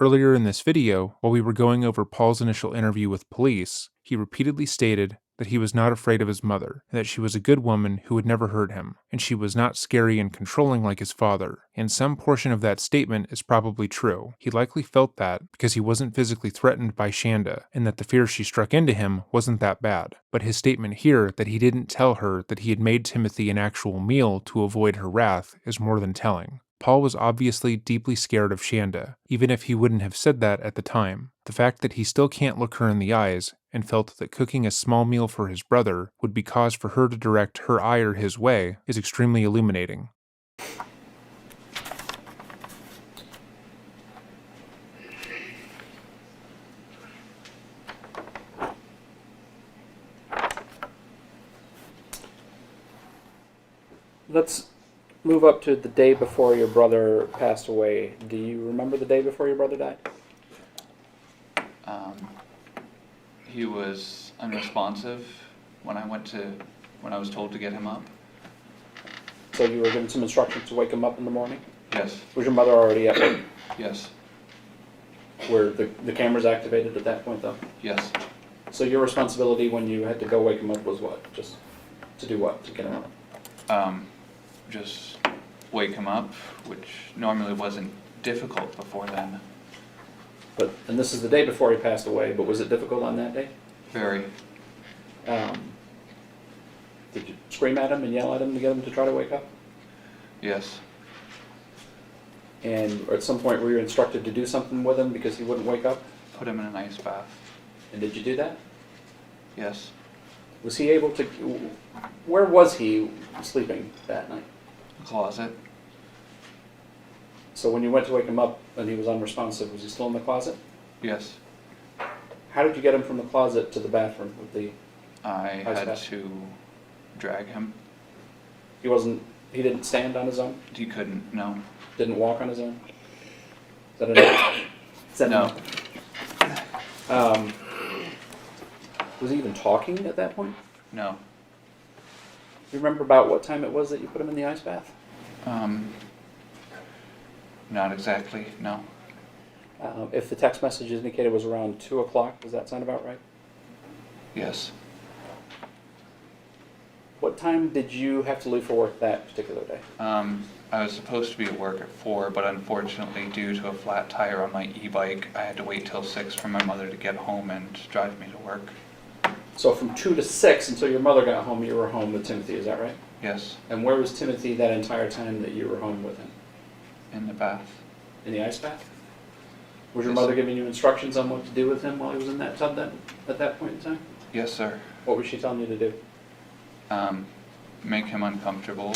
Earlier in this video, while we were going over Paul's initial interview with police, he repeatedly stated that he was not afraid of his mother, and that she was a good woman who would never hurt him, and she was not scary and controlling like his father. And some portion of that statement is probably true. He likely felt that because he wasn't physically threatened by Shanda, and that the fear she struck into him wasn't that bad. But his statement here that he didn't tell her that he had made Timothy an actual meal to avoid her wrath is more than telling. Paul was obviously deeply scared of Shanda, even if he wouldn't have said that at the time. The fact that he still can't look her in the eyes and felt that cooking a small meal for his brother would be cause for her to direct her ire his way is extremely illuminating. Let's move up to the day before your brother passed away. Do you remember the day before your brother died? He was unresponsive when I was told to get him up. So you were given some instructions to wake him up in the morning? Yes, Was your mother already at work? yes, Were the cameras activated at that point, though? yes. So your responsibility when you had to go wake him up was what? Just to do what? To get him up? Just wake him up, which normally wasn't difficult before then. And this is the day before he passed away, but was it difficult on that day? Very. Did you scream at him and yell at him to get him to try to wake up? Yes, And at some point were you instructed to do something with him because he wouldn't wake up? put him in an ice bath. And did you do that? Yes, Was he able to... Where was he sleeping that night? closet. So when you went to wake him up and he was unresponsive, was he still in the closet? Yes, How did you get him from the closet to the bathroom with the... I Ice had bath. to drag him. He didn't stand on his own? He couldn't, no. Didn't walk on his own? Is that enough? Is that No, enough? Was he even talking at that point? no. Do you remember about what time it was that you put him in the ice bath? Not exactly, no. If the text message indicated it was around 2 o'clock, does that sound about right? Yes, What time did you have to leave for work that particular day? I was supposed to be at work at 4, but unfortunately, due to a flat tire on my e-bike, I had to wait till 6 for my mother to get home and drive me to work. So from 2 to 6 until your mother got home, you were home with Timothy, is that right? Yes, And where was Timothy that entire time that you were home with him? in the bath. In the ice bath? Was your Yes. mother giving you instructions on what to do with him while he was in that tub then, at that point in time? Yes, sir. What was she telling you to do? Make him uncomfortable,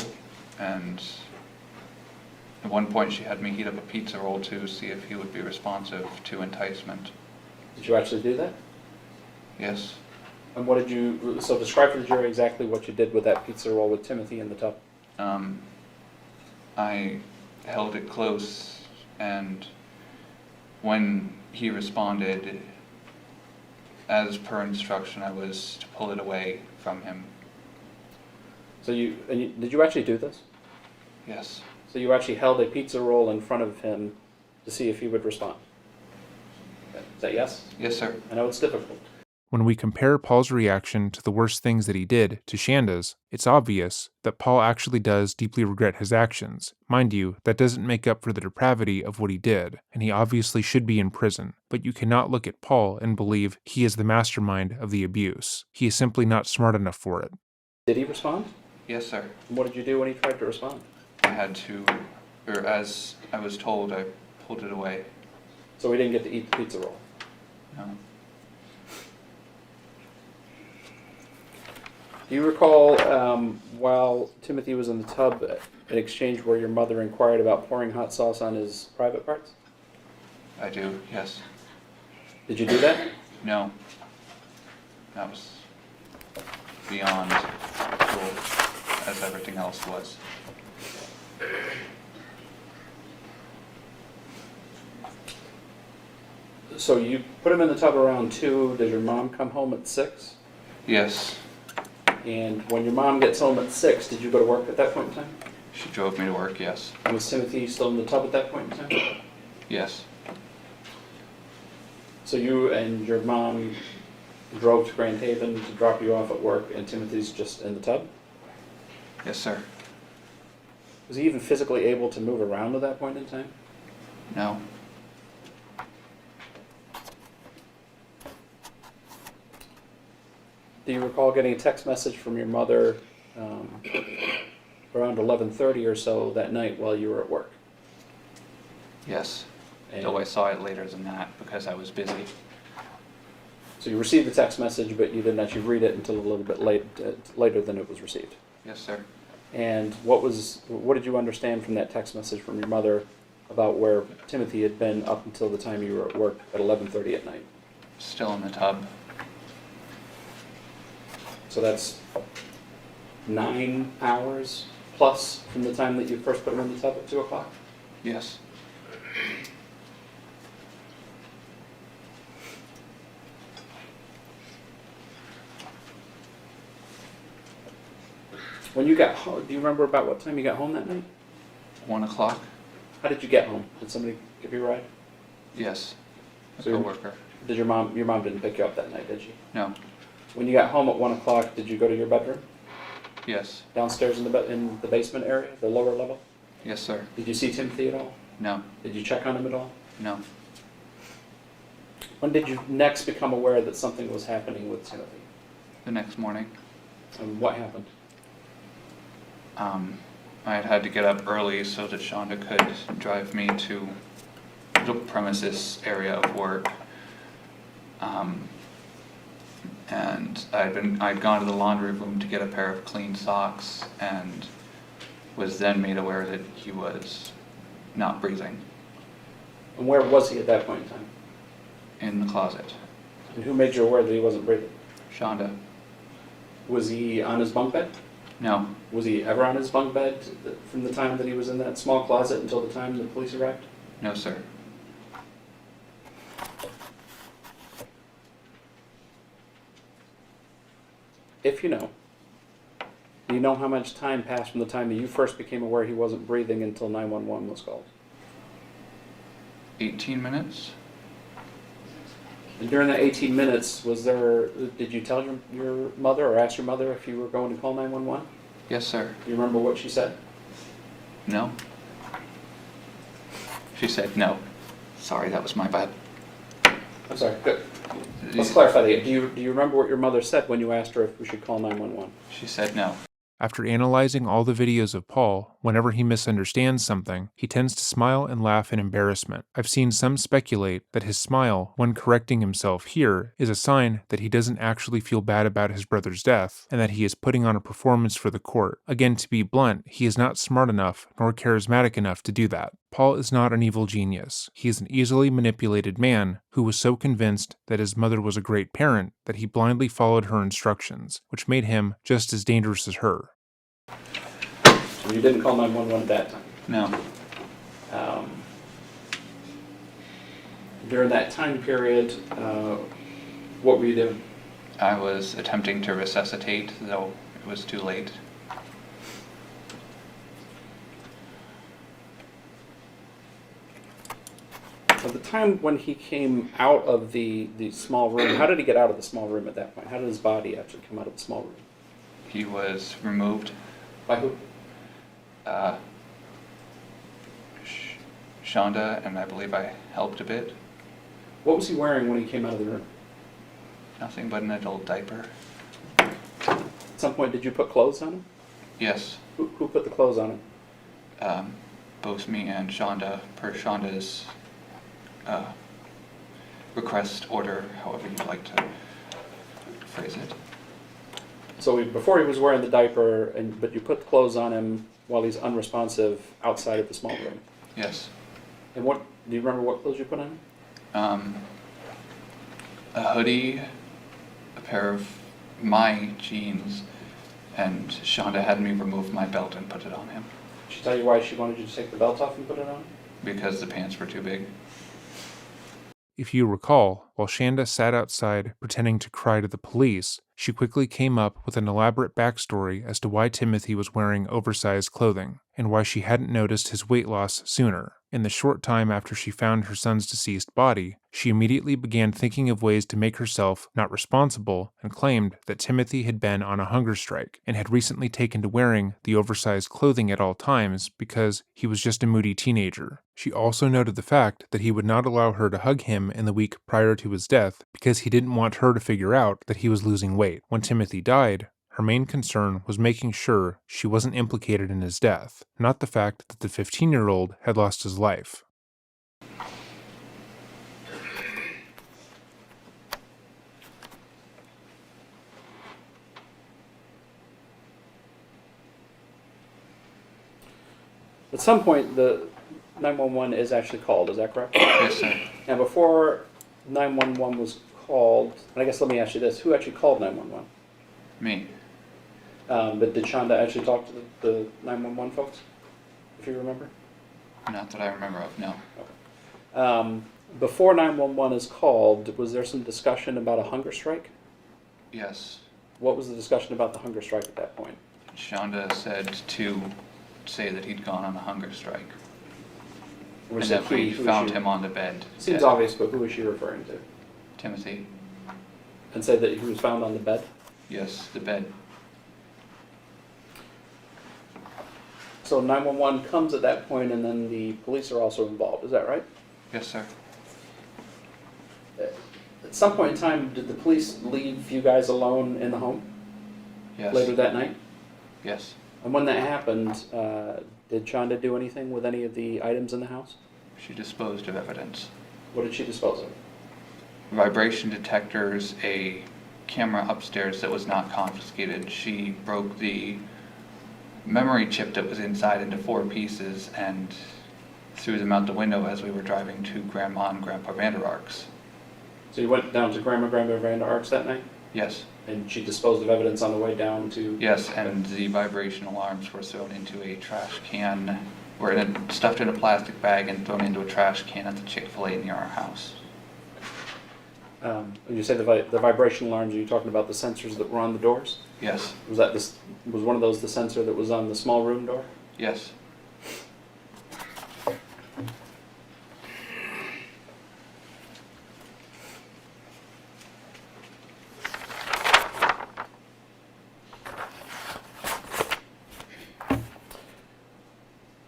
and at one point she had me heat up a pizza roll to see if he would be responsive to enticement. Did you actually do that? Yes, And what did you, so describe for the jury exactly what you did with that pizza roll with Timothy in the tub. I held it close, and when he responded, as per instruction, I was to pull it away from him. So did you actually do this? Yes, So you actually held a pizza roll in front of him to see if he would respond? Is that yes? yes, sir. I know it's difficult. When we compare Paul's reaction to the worst things that he did to Shanda's, it's obvious that Paul actually does deeply regret his actions. Mind you, that doesn't make up for the depravity of what he did, and he obviously should be in prison. But you cannot look at Paul and believe he is the mastermind of the abuse. He is simply not smart enough for it. Did he respond? Yes, sir. And what did you do when he tried to respond? I had to, or as I was told, I pulled it away. So he didn't get to eat the pizza roll. No. Do you recall while Timothy was in the tub, an exchange where your mother inquired about pouring hot sauce on his private parts? I do, yes. Did you do that? No. That was beyond rule, as everything else was. So you put him in the tub around 2. Did your mom come home at 6? Yes, And when your mom gets home at 6, did you go to work at that point in time? she drove me to work, yes. And was Timothy still in the tub at that point in time? Yes, So you and your mom drove to Grand Haven to drop you off at work, and Timothy's just in the tub? yes, sir. Was he even physically able to move around at that point in time? No, Do you recall getting a text message from your mother around 11:30 or so that night while you were at work? yes. And Though I saw it later than that because I was busy. so you received the text message, but you didn't actually read it until a little bit later than it was received. Yes, sir. And what did you understand from that text message from your mother about where Timothy had been up until the time you were at work at 11:30 at night? Still in the tub. So that's 9 hours plus from the time that you first put him in the tub at 2 o'clock? Yes. When you got home, do you remember about what time you got home that night? 1 o'clock? How did you get home? Did somebody give you a ride? Yes. A So your- coworker. Did your mom didn't pick you up that night, did she? No. When you got home at 1 o'clock, did you go to your bedroom? Yes. Downstairs in the basement area, the lower level? Yes, sir. Did you see Timothy at all? No. Did you check on him at all? No. When did you next become aware that something was happening with Timothy? The next morning, And what happened? I had to get up early so that Shanda could drive me to the premises area of work. And I'd gone to the laundry room to get a pair of clean socks and was then made aware that he was not breathing And where was he at that point in time? in the closet. And who made you aware that he wasn't breathing? Shanda? Was he on his bunk bed? No. Was he ever on his bunk bed from the time that he was in that small closet until the time the police arrived? No, sir. If you know, do you know how much time passed from the time that you first became aware he wasn't breathing until 911 was called? 18 minutes? And during that 18 minutes, did you tell your mother or ask your mother if you were going to call 911? Yes, sir. Do you remember what she said? No. She said no. Sorry, that was my bad. I'm sorry, good. Let's clarify that. Do you remember what your mother said when you asked her if we should call 911? She said no. After analyzing all the videos of Paul, whenever he misunderstands something, he tends to smile and laugh in embarrassment. I've seen some speculate that his smile, when correcting himself here, is a sign that he doesn't actually feel bad about his brother's death, and that he is putting on a performance for the court. Again, to be blunt, he is not smart enough nor charismatic enough to do that. Paul is not an evil genius. He is an easily manipulated man who was so convinced that his mother was a great parent that he blindly followed her instructions, which made him just as dangerous as her. So you didn't call 911 at that time? No. During that time period, what were you doing? I was attempting to resuscitate, though it was too late. At the time when he came out of the small room, how did he get out of the small room at that point? How did his body actually come out of the small room? He was removed. By who? Shanda, and I believe I helped a bit. What was he wearing when he came out of the room? Nothing but an adult diaper. At some point, did you put clothes on him? Yes. Who put the clothes on him? Both me and Shanda, per Shanda's request, order, however you'd like to phrase it. So before he was wearing the diaper, but you put the clothes on him while he's unresponsive outside of the small room. Yes. And do you remember what clothes you put on him? A hoodie, a pair of my jeans, and Shanda had me remove my belt and put it on him Did she tell you why she wanted you to take the belt off and put it on? because the pants were too big. If you recall, while Shanda sat outside pretending to cry to the police, she quickly came up with an elaborate backstory as to why Timothy was wearing oversized clothing, and why she hadn't noticed his weight loss sooner. In the short time after she found her son's deceased body, she immediately began thinking of ways to make herself not responsible and claimed that Timothy had been on a hunger strike and had recently taken to wearing the oversized clothing at all times because he was just a moody teenager. She also noted the fact that he would not allow her to hug him in the week prior to his death because he didn't want her to figure out that he was losing weight. When Timothy died, her main concern was making sure she wasn't implicated in his death, not the fact that the 15-year-old had lost his life. At some point, the 911 is actually called, is that correct? Yes, sir. Now, before 911 was called, and I guess let me ask you this, who actually called 911? Me. But did Shanda actually talk to the 911 folks, if you remember? Not that I remember of, no. Before 911 is called, was there some discussion about a hunger strike? Yes. What was the discussion about the hunger strike at that point? Shanda said to say that he'd gone on a hunger strike. Or And was it that we he? Who found was she? him on the bed. Seems dead. obvious, but who was she referring to? Timothy. And said that he was found on the bed? Yes, the bed. So 911 comes at that point, and then the police are also involved. Is that right? Yes, sir. At some point in time, did the police leave you guys alone in the home Yes. later that night? Yes. And when that happened, did Shanda do anything with any of the items in the house? She disposed of evidence. What did she dispose of? Vibration detectors, a camera upstairs that was not confiscated. She broke the memory chip that was inside into 4 pieces and threw them out the window as we were driving to Grandma and Grandpa Vander Ark's. So you went down to Grandma Vander Ark's that night? Yes. And she disposed of evidence on the way down to... Yes, and the vibration alarms were thrown into a trash can, were stuffed in a plastic bag and thrown into a trash can at the Chick-fil-A near our house. When you say the vibration alarms, are you talking about the sensors that were on the doors? Yes. Was one of those the sensor that was on the small room door? Yes.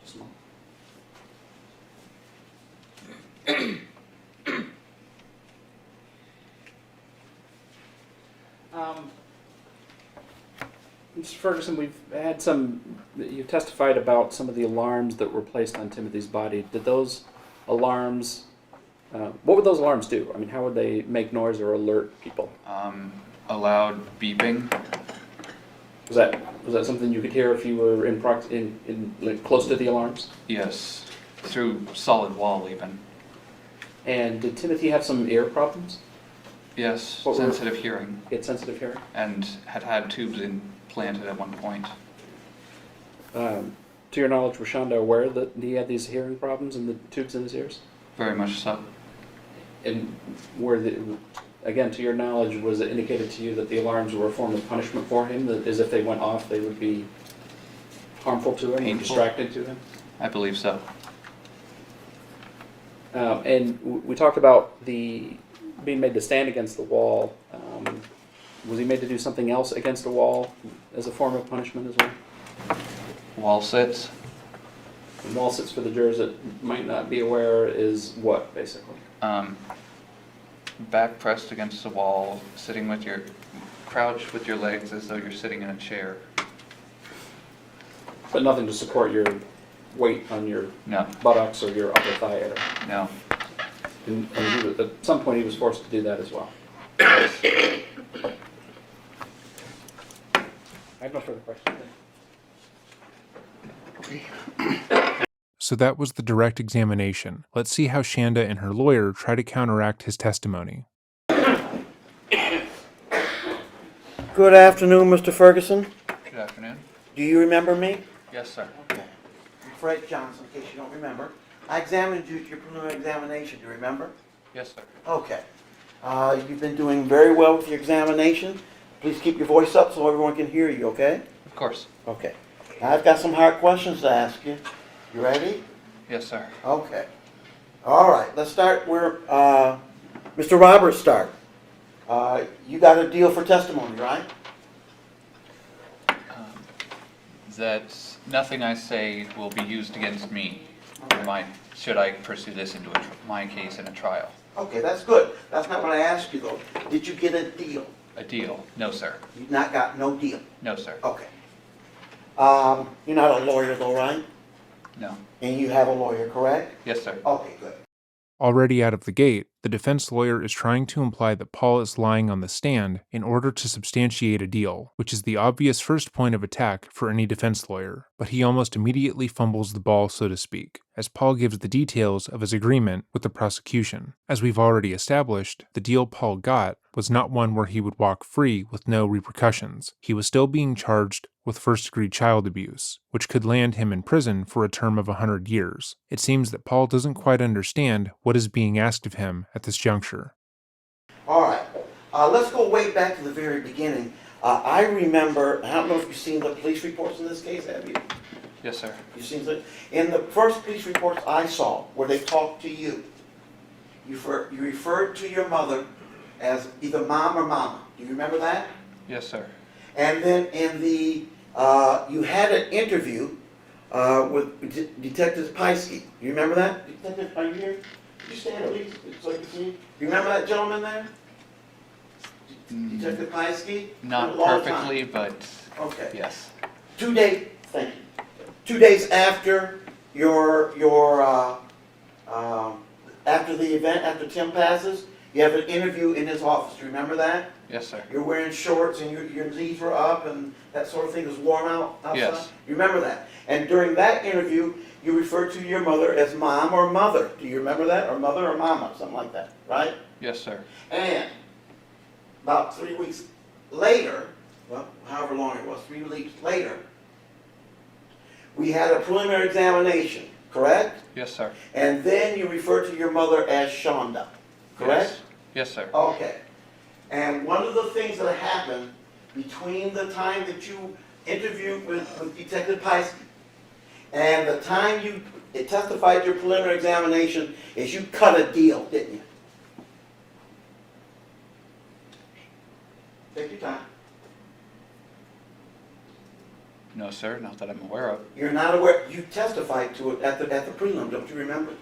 Small. Mr. Ferguson, we've had you testified about some of the alarms that were placed on Timothy's body. Did those alarms, what would those alarms do? I mean, how would they make noise or alert people? Allowed beeping. Was that something you could hear if you were like, close to the alarms? Yes. Through solid wall even. And did Timothy have some ear problems? Yes. What were- Sensitive hearing. He had sensitive hearing? And had tubes implanted at one point. To your knowledge, was Shanda aware that he had these hearing problems and the tubes in his ears? Very much so. And again, to your knowledge, was it indicated to you that the alarms were a form of punishment for him, that as if they went off, they would be harmful to him, or Painful. distracting to him? I believe so. And we talked about being made to stand against the wall. Was he made to do something else against the wall as a form of punishment as well? Wall sits. And wall sits, for the jurors that might not be aware, is what, basically? Back pressed against the wall, sitting with your crouch with your legs as though you're sitting in a chair. But nothing to support your weight on your No. buttocks or your upper thigh area. No. And at some point he was forced to do that as well. I have no further questions. So that was the direct examination. Let's see how Shanda and her lawyer try to counteract his testimony. Good afternoon, Mr. Ferguson. Good afternoon. Do you remember me? Yes, sir. Okay. I'm Fred Johnson, in case you don't remember. I examined you at your preliminary examination. Do you remember? Yes, sir. Okay. You've been doing very well with your examination. Please keep your voice up so everyone can hear you, okay? Of course. Okay. Now, I've got some hard questions to ask you. You ready? Yes, sir. Okay. All right. Let's start where Mr. Roberts started. You got a deal for testimony, right? That nothing I say will be used against me. Should I pursue this into my case in a trial? Okay, that's good. That's not what I asked you, though. Did you get a deal? A deal? No, sir. You've not got no deal. No, sir. Okay. You're not a lawyer, though, right? No. And you have a lawyer, correct? Yes, sir. Okay, good. Already out of the gate, The defense lawyer is trying to imply that Paul is lying on the stand in order to substantiate a deal, which is the obvious first point of attack for any defense lawyer, but he almost immediately fumbles the ball, so to speak, as Paul gives the details of his agreement with the prosecution. As we've already established, the deal Paul got was not one where he would walk free with no repercussions. He was still being charged with first-degree child abuse, which could land him in prison for a term of 100 years. It seems that Paul doesn't quite understand what is being asked of him at this juncture. All right. Let's go way back to the very beginning. I remember, I don't know if you've seen the police reports in this case, have you? Yes, sir. You've seen the, in the first police reports I saw, where they talked to you, you referred to your mother as either mom or mama. Do you remember that? Yes, sir. And then in the, you had an interview with Detective Pieskey. Do you remember that? Detective, are you here? Could you stand at least so you can see? You remember that gentleman there? Detective Pieskey? Not A long perfectly, time. but Okay. yes. 2 days, thank you. 2 days after after the event, after Tim passes, you have an interview in his office. Do you remember that? Yes, sir. You're wearing shorts and your knees were up and that sort of thing. It was warm outside. Yes. You remember that? And during that interview, you referred to your mother as mom or mother. Do you remember that? Or mother or mama, something like that, right? Yes, sir. And about 3 weeks later, well, however long it was, 3 weeks later, we had a preliminary examination, correct? Yes, sir. And then you referred to your mother as Shanda, correct? Yes, yes, sir. Okay. And one of the things that happened between the time that you interviewed with Detective Pieskey and the time you testified at your preliminary examination is you cut a deal, didn't you? Take your time. No, sir. Not that I'm aware of. You're not aware, you testified to it at the prelim, don't you remember?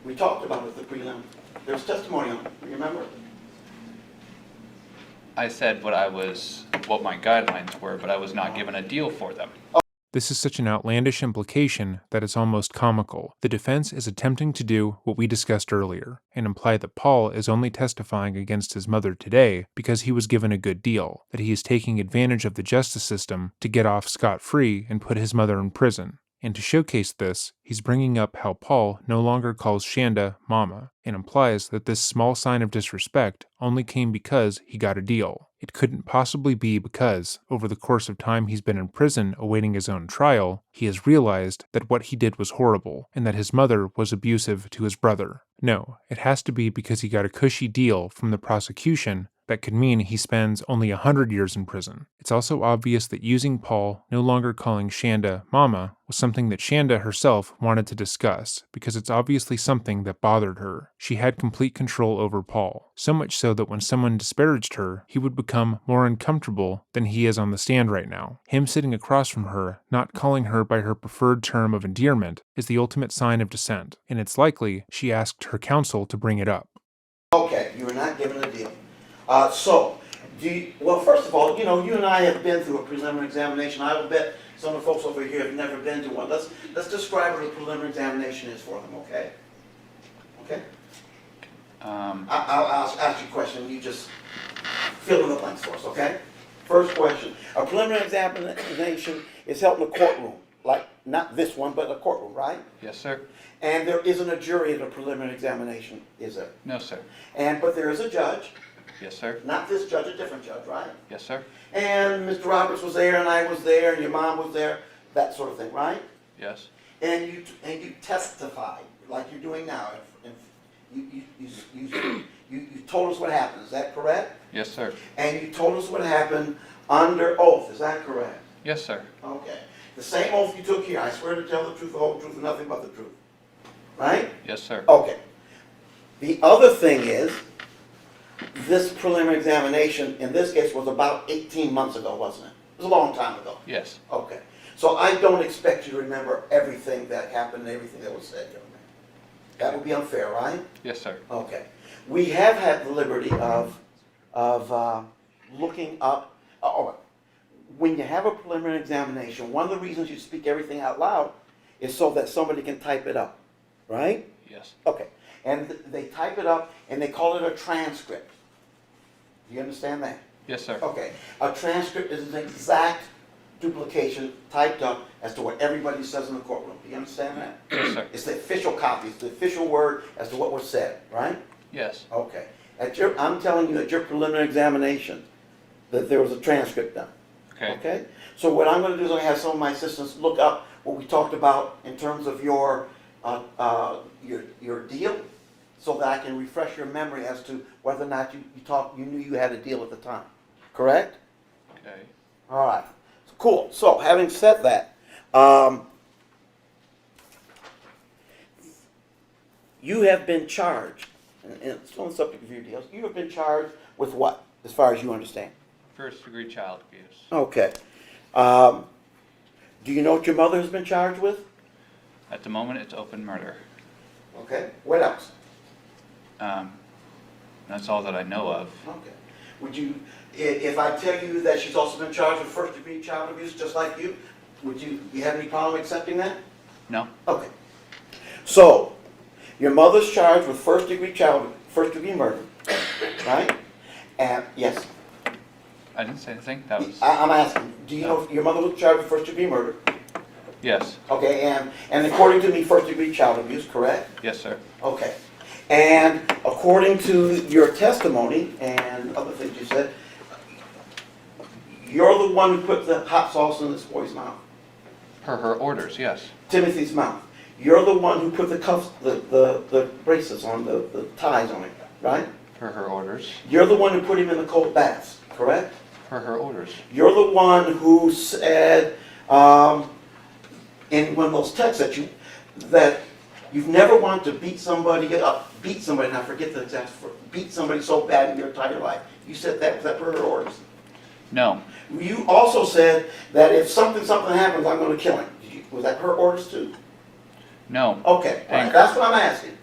We talked about it at the prelim. There was testimony on it, remember? I said what my guidelines were, but I was not given a deal for them. This is such an outlandish implication that it's almost comical. The defense is attempting to do what we discussed earlier, and imply that Paul is only testifying against his mother today because he was given a good deal, that he is taking advantage of the justice system to get off scot-free and put his mother in prison. And to showcase this, he's bringing up how Paul no longer calls Shanda Mama, and implies that this small sign of disrespect only came because he got a deal. It couldn't possibly be because, over the course of time he's been in prison awaiting his own trial, he has realized that what he did was horrible, and that his mother was abusive to his brother. No, it has to be because he got a cushy deal from the prosecution that could mean he spends only 100 years in prison. It's also obvious that using Paul no longer calling Shanda Mama was something that Shanda herself wanted to discuss, because it's obviously something that bothered her. She had complete control over Paul, so much so that when someone disparaged her, he would become more uncomfortable than he is on the stand right now. Him sitting across from her, not calling her by her preferred term of endearment, is the ultimate sign of dissent, and it's likely she asked her counsel to bring it up. Okay, you were not given a deal. Well, first of all, you know, you and I have been through a preliminary examination. I will bet some of the folks over here have never been to one. Let's describe what a preliminary examination is for them, okay? Okay? I'll ask you a question. You just fill in the blanks for us, okay? First question. A preliminary examination is held in a courtroom, like not this one, but a courtroom, right? Yes, sir. And there isn't a jury at a preliminary examination, is there? No, sir. But there is a judge. Yes, sir. Not this judge, a different judge, right? Yes, sir. And Mr. Roberts was there, and I was there, and your mom was there, that sort of thing, right? Yes. And you testified, like you're doing now. You told us what happened, is that correct? Yes, sir. And you told us what happened under oath, is that correct? Yes, sir. Okay. The same oath you took here, I swear to tell the truth, the whole truth, and nothing but the truth. Right? Yes, sir. Okay. The other thing is, this preliminary examination, in this case, was about 18 months ago, wasn't it? It was a long time ago. Yes. Okay. So I don't expect you to remember everything that happened and everything that was said, young man. That would be unfair, right? Yes, sir. Okay. We have had the liberty of looking up, when you have a preliminary examination, one of the reasons you speak everything out loud is so that somebody can type it up, right? Yes. Okay. and they type it up and they call it a transcript. Do you understand that? Yes, sir. Okay, a transcript is an exact duplication typed up as to what everybody says in the courtroom. Do you understand that? Yes, sir. It's the official copy, it's the official word as to what was said, right? Yes. Okay. I'm telling you at your preliminary examination that there was a transcript done. Okay. Okay? So what I'm going to do is I'm going to have some of my assistants look up what we talked about in terms of your deal, so that I can refresh your memory as to whether or not you knew you had a deal at the time. Correct? Okay. All right. Cool. So having said that, you have been charged, and it's on the subject of your deals, you have been charged with what, as far as you understand? First-degree child abuse. Okay. Do you know what your mother has been charged with? At the moment, it's open murder. Okay. What else? That's all that I know of. Okay. Would you, if I tell you that she's also been charged with first-degree child abuse, just like you have any problem accepting that? No? Okay. So, your mother's charged with first-degree murder, right? And yes, I didn't say anything. That was... I'm asking. Do you know if your mother was charged with first-degree murder? Yes. Okay, and according to me, first-degree child abuse, correct? Yes, sir. Okay. And according to your testimony and other things you said, you're the one who put the hot sauce in this boy's mouth. Per her orders, yes. Timothy's mouth. You're the one who put the cuffs, the bracelets on, the ties on him, right? Per her orders. You're the one who put him in the cold baths, correct? Per her orders. You're the one who said in one of those texts that you've never wanted to beat somebody up, and I forget the exact word, beat somebody so bad in your entire life. You said that, was that per her orders? No. You also said that if something happens, I'm going to kill him. Was that her orders too? No. Okay, all right, that's what I'm asking.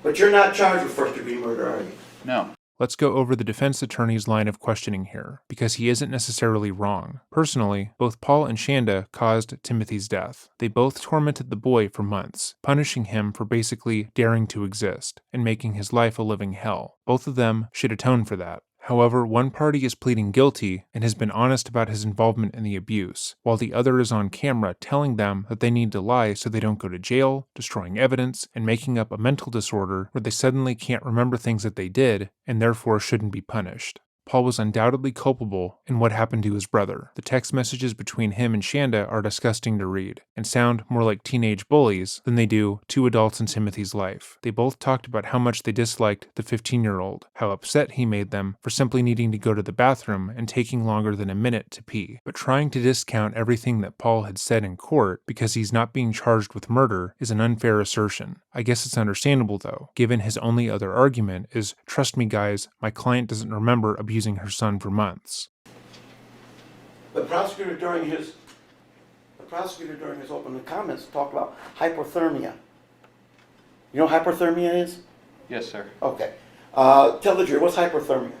But you're not charged with first-degree murder, are you? No. Let's go over the defense attorney's line of questioning here, because he isn't necessarily wrong. Personally, both Paul and Shanda caused Timothy's death. They both tormented the boy for months, punishing him for basically daring to exist, and making his life a living hell. Both of them should atone for that. However, one party is pleading guilty and has been honest about his involvement in the abuse, while the other is on camera telling them that they need to lie so they don't go to jail, destroying evidence, and making up a mental disorder where they suddenly can't remember things that they did and therefore shouldn't be punished. Paul was undoubtedly culpable in what happened to his brother. The text messages between him and Shanda are disgusting to read, and sound more like teenage bullies than they do two adults in Timothy's life. They both talked about how much they disliked the 15-year-old, how upset he made them for simply needing to go to the bathroom and taking longer than a minute to pee. But trying to discount everything that Paul had said in court because he's not being charged with murder is an unfair assertion. I guess it's understandable though, given his only other argument is, "Trust me guys, my client doesn't remember abusing her son for months." The prosecutor during his opening comments talked about hypothermia. You know what hypothermia is? Yes, sir. Okay. Tell the jury, what's hypothermia?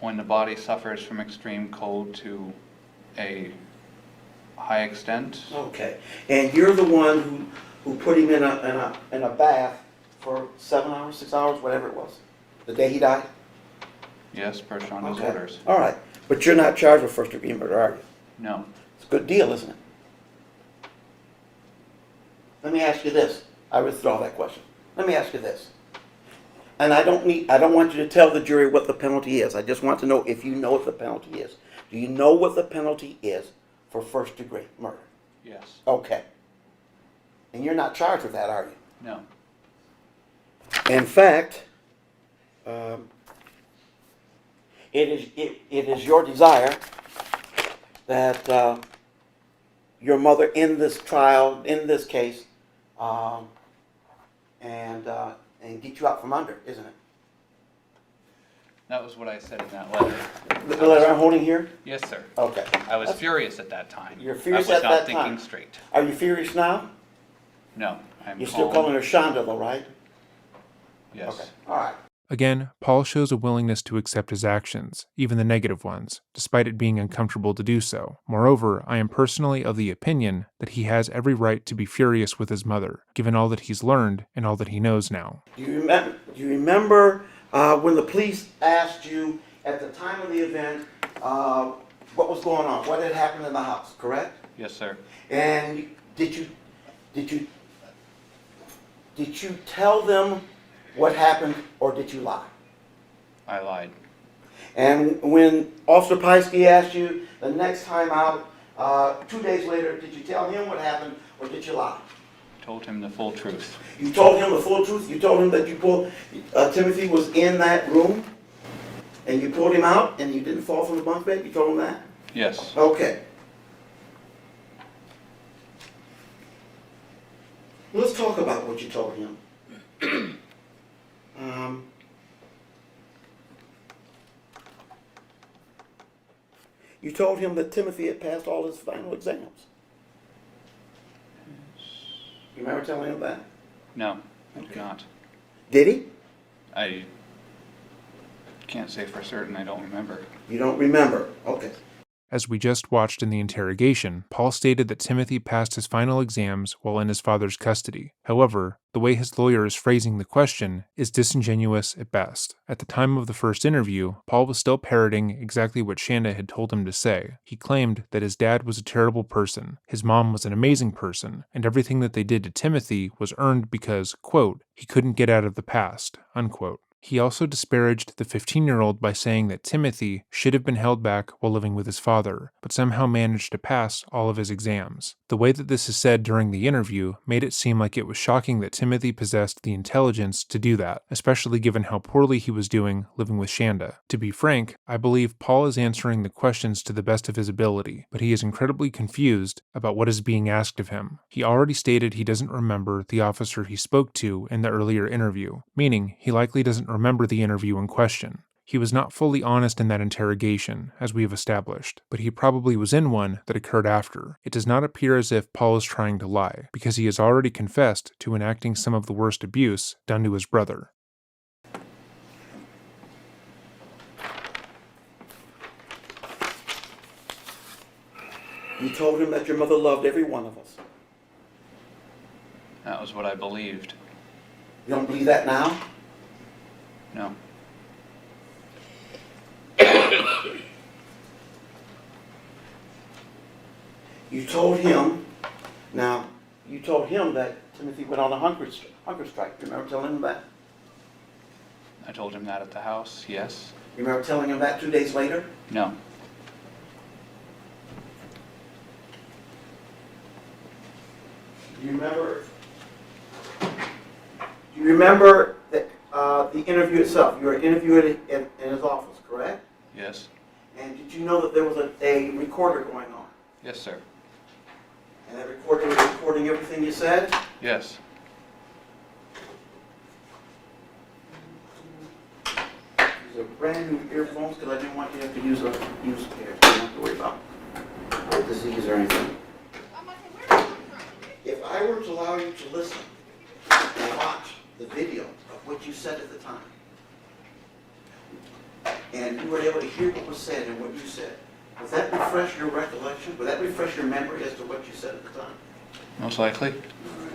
When the body suffers from extreme cold to a high extent. Okay. And you're the one who put him in a bath for 7 hours, 6 hours, whatever it was, the day he died? Yes, per Shanda's Okay. orders. All right. But you're not charged with first-degree murder, are you? No. It's a good deal, isn't it? Let me ask you this. I withdraw that question. Let me ask you this. And I don't want you to tell the jury what the penalty is. I just want to know if you know what the penalty is. Do you know what the penalty is for first-degree murder? Yes. Okay. And you're not charged with that, are you? No. In fact, it is your desire that your mother in this trial, in this case, and get you out from under, isn't it? That was what I said in that letter. The letter I'm holding here? Yes, sir. Okay. I was furious at that time. You're furious I was at not that thinking time. straight. Are you furious now? No, I'm You're still calling her Shanda, though, right? Yes. Okay. All right. Again, Paul shows a willingness to accept his actions, even the negative ones, despite it being uncomfortable to do so. Moreover, I am personally of the opinion that he has every right to be furious with his mother, given all that he's learned and all that he knows now. Do you remember when the police asked you at the time of the event what was going on, what had happened in the house, correct? Yes, sir. And did you tell them what happened, or did you lie? I lied. And when Officer Piesky asked you the next time out, 2 days later, did you tell him what happened, or did you lie? Told him the full truth. You told him the full truth? You told him that you pulled, Timothy was in that room, and you pulled him out, and you didn't fall from the bunk bed? You told him that? Yes. Okay. Let's talk about what you told him. You told him that Timothy had passed all his final exams. You remember telling him that? No, I do not. Did he? I can't say for certain. I don't remember. You don't remember. Okay. As we just watched in the interrogation, Paul stated that Timothy passed his final exams while in his father's custody. However, the way his lawyer is phrasing the question is disingenuous at best. At the time of the first interview, Paul was still parroting exactly what Shanda had told him to say. He claimed that his dad was a terrible person, his mom was an amazing person, and everything that they did to Timothy was earned because, quote, he couldn't get out of the past, unquote. He also disparaged the 15-year-old by saying that Timothy should have been held back while living with his father, but somehow managed to pass all of his exams. The way that this is said during the interview made it seem like it was shocking that Timothy possessed the intelligence to do that, especially given how poorly he was doing living with Shanda. To be frank, I believe Paul is answering the questions to the best of his ability, but he is incredibly confused about what is being asked of him. He already stated he doesn't remember the officer he spoke to in the earlier interview, meaning he likely doesn't remember the interview in question. He was not fully honest in that interrogation, as we have established, but he probably was in one that occurred after. It does not appear as if Paul is trying to lie, because he has already confessed to enacting some of the worst abuse done to his brother. You told him that your mother loved every one of us. That was what I believed. You don't believe that now? No. You told him that Timothy went on a hunger strike. You remember telling him that? I told him that at the house, yes. You remember telling him that 2 days later? No. Do you remember the interview itself? You were interviewed in his office, correct? Yes. And did you know that there was a recorder going on? Yes, sir. And that recorder was recording everything you said? Yes. These are brand new earphones because I didn't want you to have to use a pair. You don't have to worry about disease or anything. If I were to allow you to listen and watch the video of what you said at the time, and you were able to hear what was said and what you said, would that refresh your recollection? Would that refresh your memory as to what you said at the time? Most likely. All right.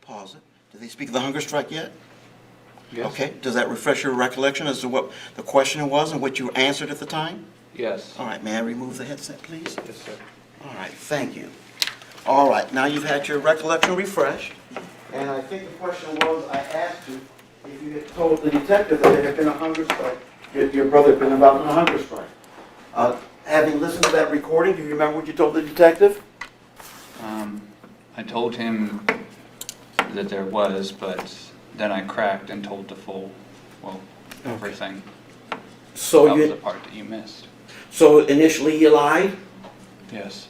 Pause it. Did they speak of the hunger strike yet? Yes. Okay. Does that refresh your recollection as to what the question was and what you answered at the time? Yes. All right. May I remove the headset, please? Yes, sir. All right. Thank you. All right. Now you've had your recollection refreshed. And I think the question was, I asked you if you had told the detective that there had been a hunger strike, your brother had been involved in a hunger strike. Having listened to that recording, do you remember what you told the detective? I told him that there was, but then I cracked and told the full, everything. So that was the part that you missed. So initially you lied? Yes.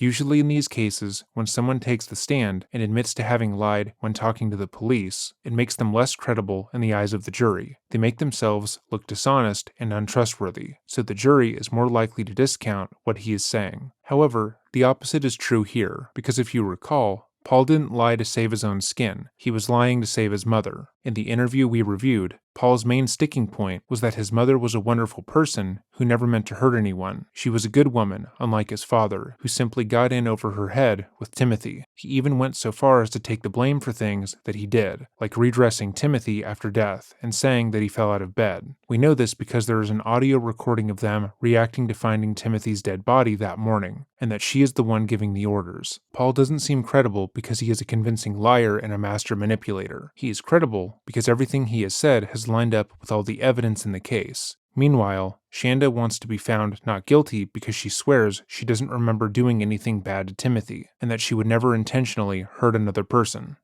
Usually in these cases, when someone takes the stand and admits to having lied when talking to the police, it makes them less credible in the eyes of the jury. They make themselves look dishonest and untrustworthy, so the jury is more likely to discount what he is saying. However, the opposite is true here, because if you recall, Paul didn't lie to save his own skin. He was lying to save his mother. In the interview we reviewed, Paul's main sticking point was that his mother was a wonderful person who never meant to hurt anyone. She was a good woman, unlike his father, who simply got in over her head with Timothy. He even went so far as to take the blame for things that he did, like redressing Timothy after death and saying that he fell out of bed. We know this because there is an audio recording of them reacting to finding Timothy's dead body that morning, and that she is the one giving the orders. Paul doesn't seem credible because he is a convincing liar and a master manipulator. He is credible because everything he has said has lined up with all the evidence in the case. Meanwhile, Shanda wants to be found not guilty because she swears she doesn't remember doing anything bad to Timothy, and that she would never intentionally hurt another person.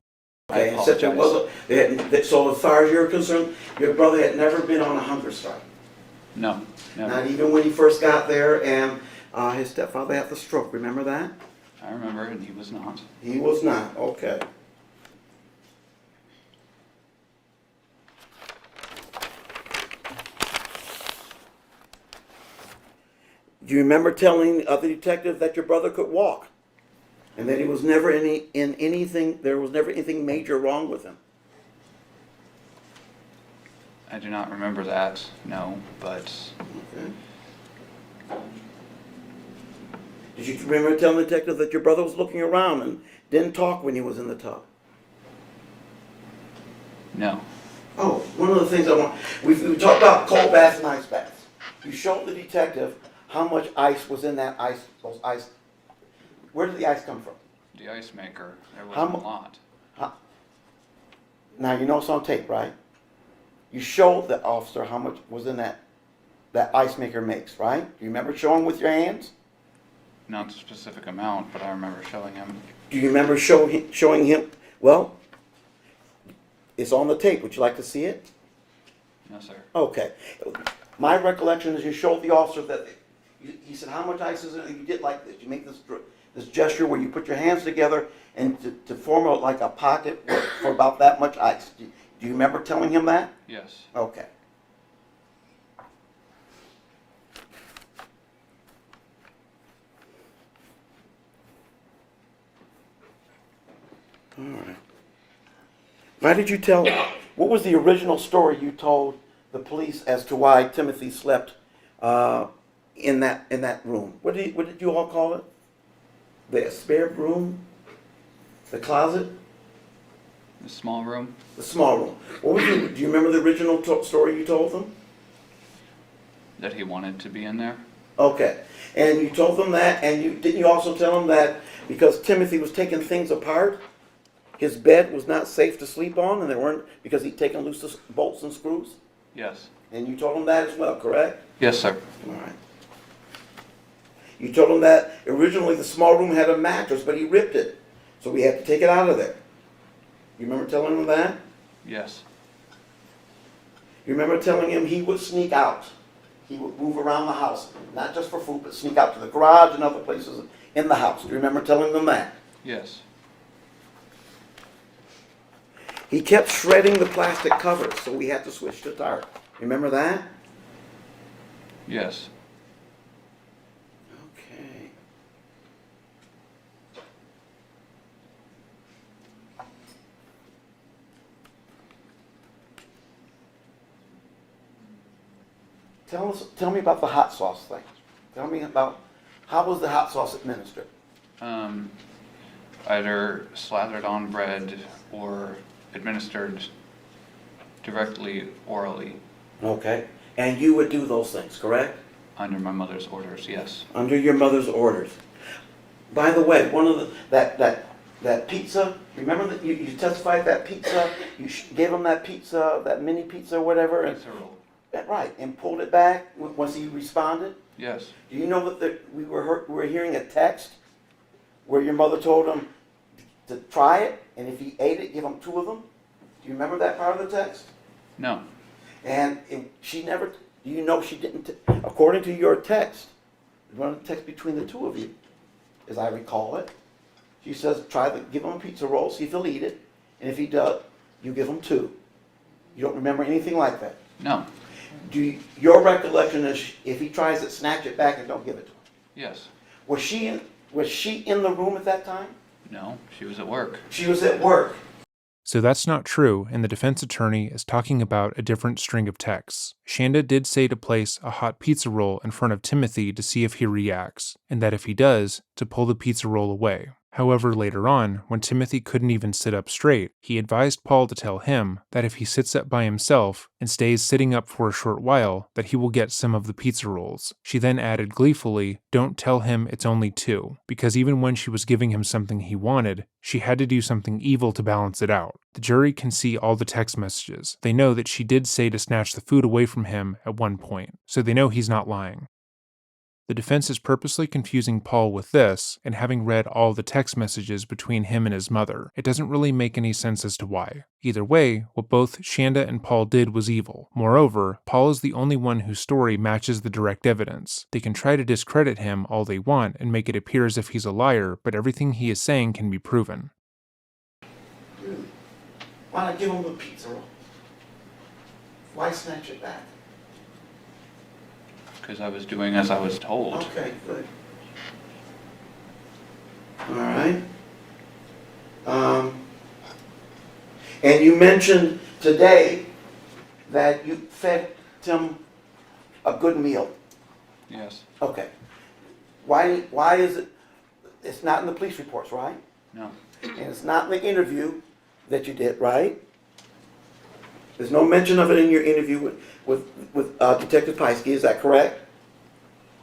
Okay, and since it wasn't, so as far as you're concerned, your brother had never been on a hunger strike? No, never. Not even when he first got there and his stepfather had the stroke, remember that? I remember, and he was not. He was not, okay. Do you remember telling the other detective that your brother could walk? And that he was never there was never anything major wrong with him? I do not remember that, no, but Okay. Did you remember telling the detective that your brother was looking around and didn't talk when he was in the tub? no. Oh, one of the things we talked about cold baths and ice baths. You showed the detective how much ice was in that those ice. Where did the ice come from? The ice maker, there How wasn't a mu- lot. Now, you know it's on tape, right? You showed the officer how much was in that ice maker makes, right? Do you remember showing with your hands? Not a specific amount, but I remember showing him. Do you remember showing him? Well, it's on the tape. Would you like to see it? No, sir. Okay. My recollection is you showed the officer that he said, how much ice is it? You did like this. You make this gesture where you put your hands together and to form like a pocket for about that much ice. Do you remember telling him that? Yes. Okay. All right. Why did you tell? What was the original story you told the police as to why Timothy slept in that room? What did you all call it? The spare room? The closet? The small room? The small room. Do you remember the original story you told them? That he wanted to be in there? Okay. And you told them that, and didn't you also tell them that because Timothy was taking things apart, his bed was not safe to sleep on, and because he'd taken loose the bolts and screws? Yes. And you told him that as well, correct? Yes, sir. All right. You told him that originally the small room had a mattress, but he ripped it, so we had to take it out of there. You remember telling him that? Yes. You remember telling him he would sneak out. He would move around the house, not just for food, but sneak out to the garage and other places in the house. Do you remember telling them that? Yes. He kept shredding the plastic covers, so we had to switch to tarp. Remember that? Yes. Okay. Tell me about the hot sauce thing. Tell me about how was the hot sauce administered? Either slathered on bread or administered directly orally. Okay. And you would do those things, correct? Under my mother's orders, yes. Under your mother's orders. By the way, one of that pizza, remember that you testified that pizza, you gave him that pizza, that mini pizza or whatever? Pizza roll. Right, and pulled it back once he responded? Yes. Do you know that we were hearing a text where your mother told him to try it, and if he ate it, give him 2 of them? Do you remember that part of the text? No. And she never, do you know she didn't, according to your text, one of the text between the 2 of you, as I recall it. She says, try to give him a pizza roll, see if he'll eat it. And if he does, you give him 2. You don't remember anything like that? No. Your recollection is if he tries it, snatch it back and don't give it to him. Yes. Was she in the room at that time? No, she was at work. She was at work. So that's not true, and the defense attorney is talking about a different string of texts. Shanda did say to place a hot pizza roll in front of Timothy to see if he reacts, and that if he does, to pull the pizza roll away. However, later on, when Timothy couldn't even sit up straight, he advised Paul to tell him that if he sits up by himself and stays sitting up for a short while, that he will get some of the pizza rolls. She then added gleefully, "Don't tell him it's only 2, because even when she was giving him something he wanted, she had to do something evil to balance it out." The jury can see all the text messages. They know that she did say to snatch the food away from him at one point, so they know he's not lying. The defense is purposely confusing Paul with this, and having read all the text messages between him and his mother, it doesn't really make any sense as to why. Either way, what both Shanda and Paul did was evil. Moreover, Paul is the only one whose story matches the direct evidence. They can try to discredit him all they want and make it appear as if he's a liar, but everything he is saying can be proven. Why not give him the pizza roll? Why snatch it back? Because I was doing as I was told. Okay, good. All right. And you mentioned today that you fed Tim a good meal. Yes. Okay. Why is it? It's not in the police reports, right? No. And it's not in the interview that you did, right? There's no mention of it in your interview with Detective Piesky, is that correct?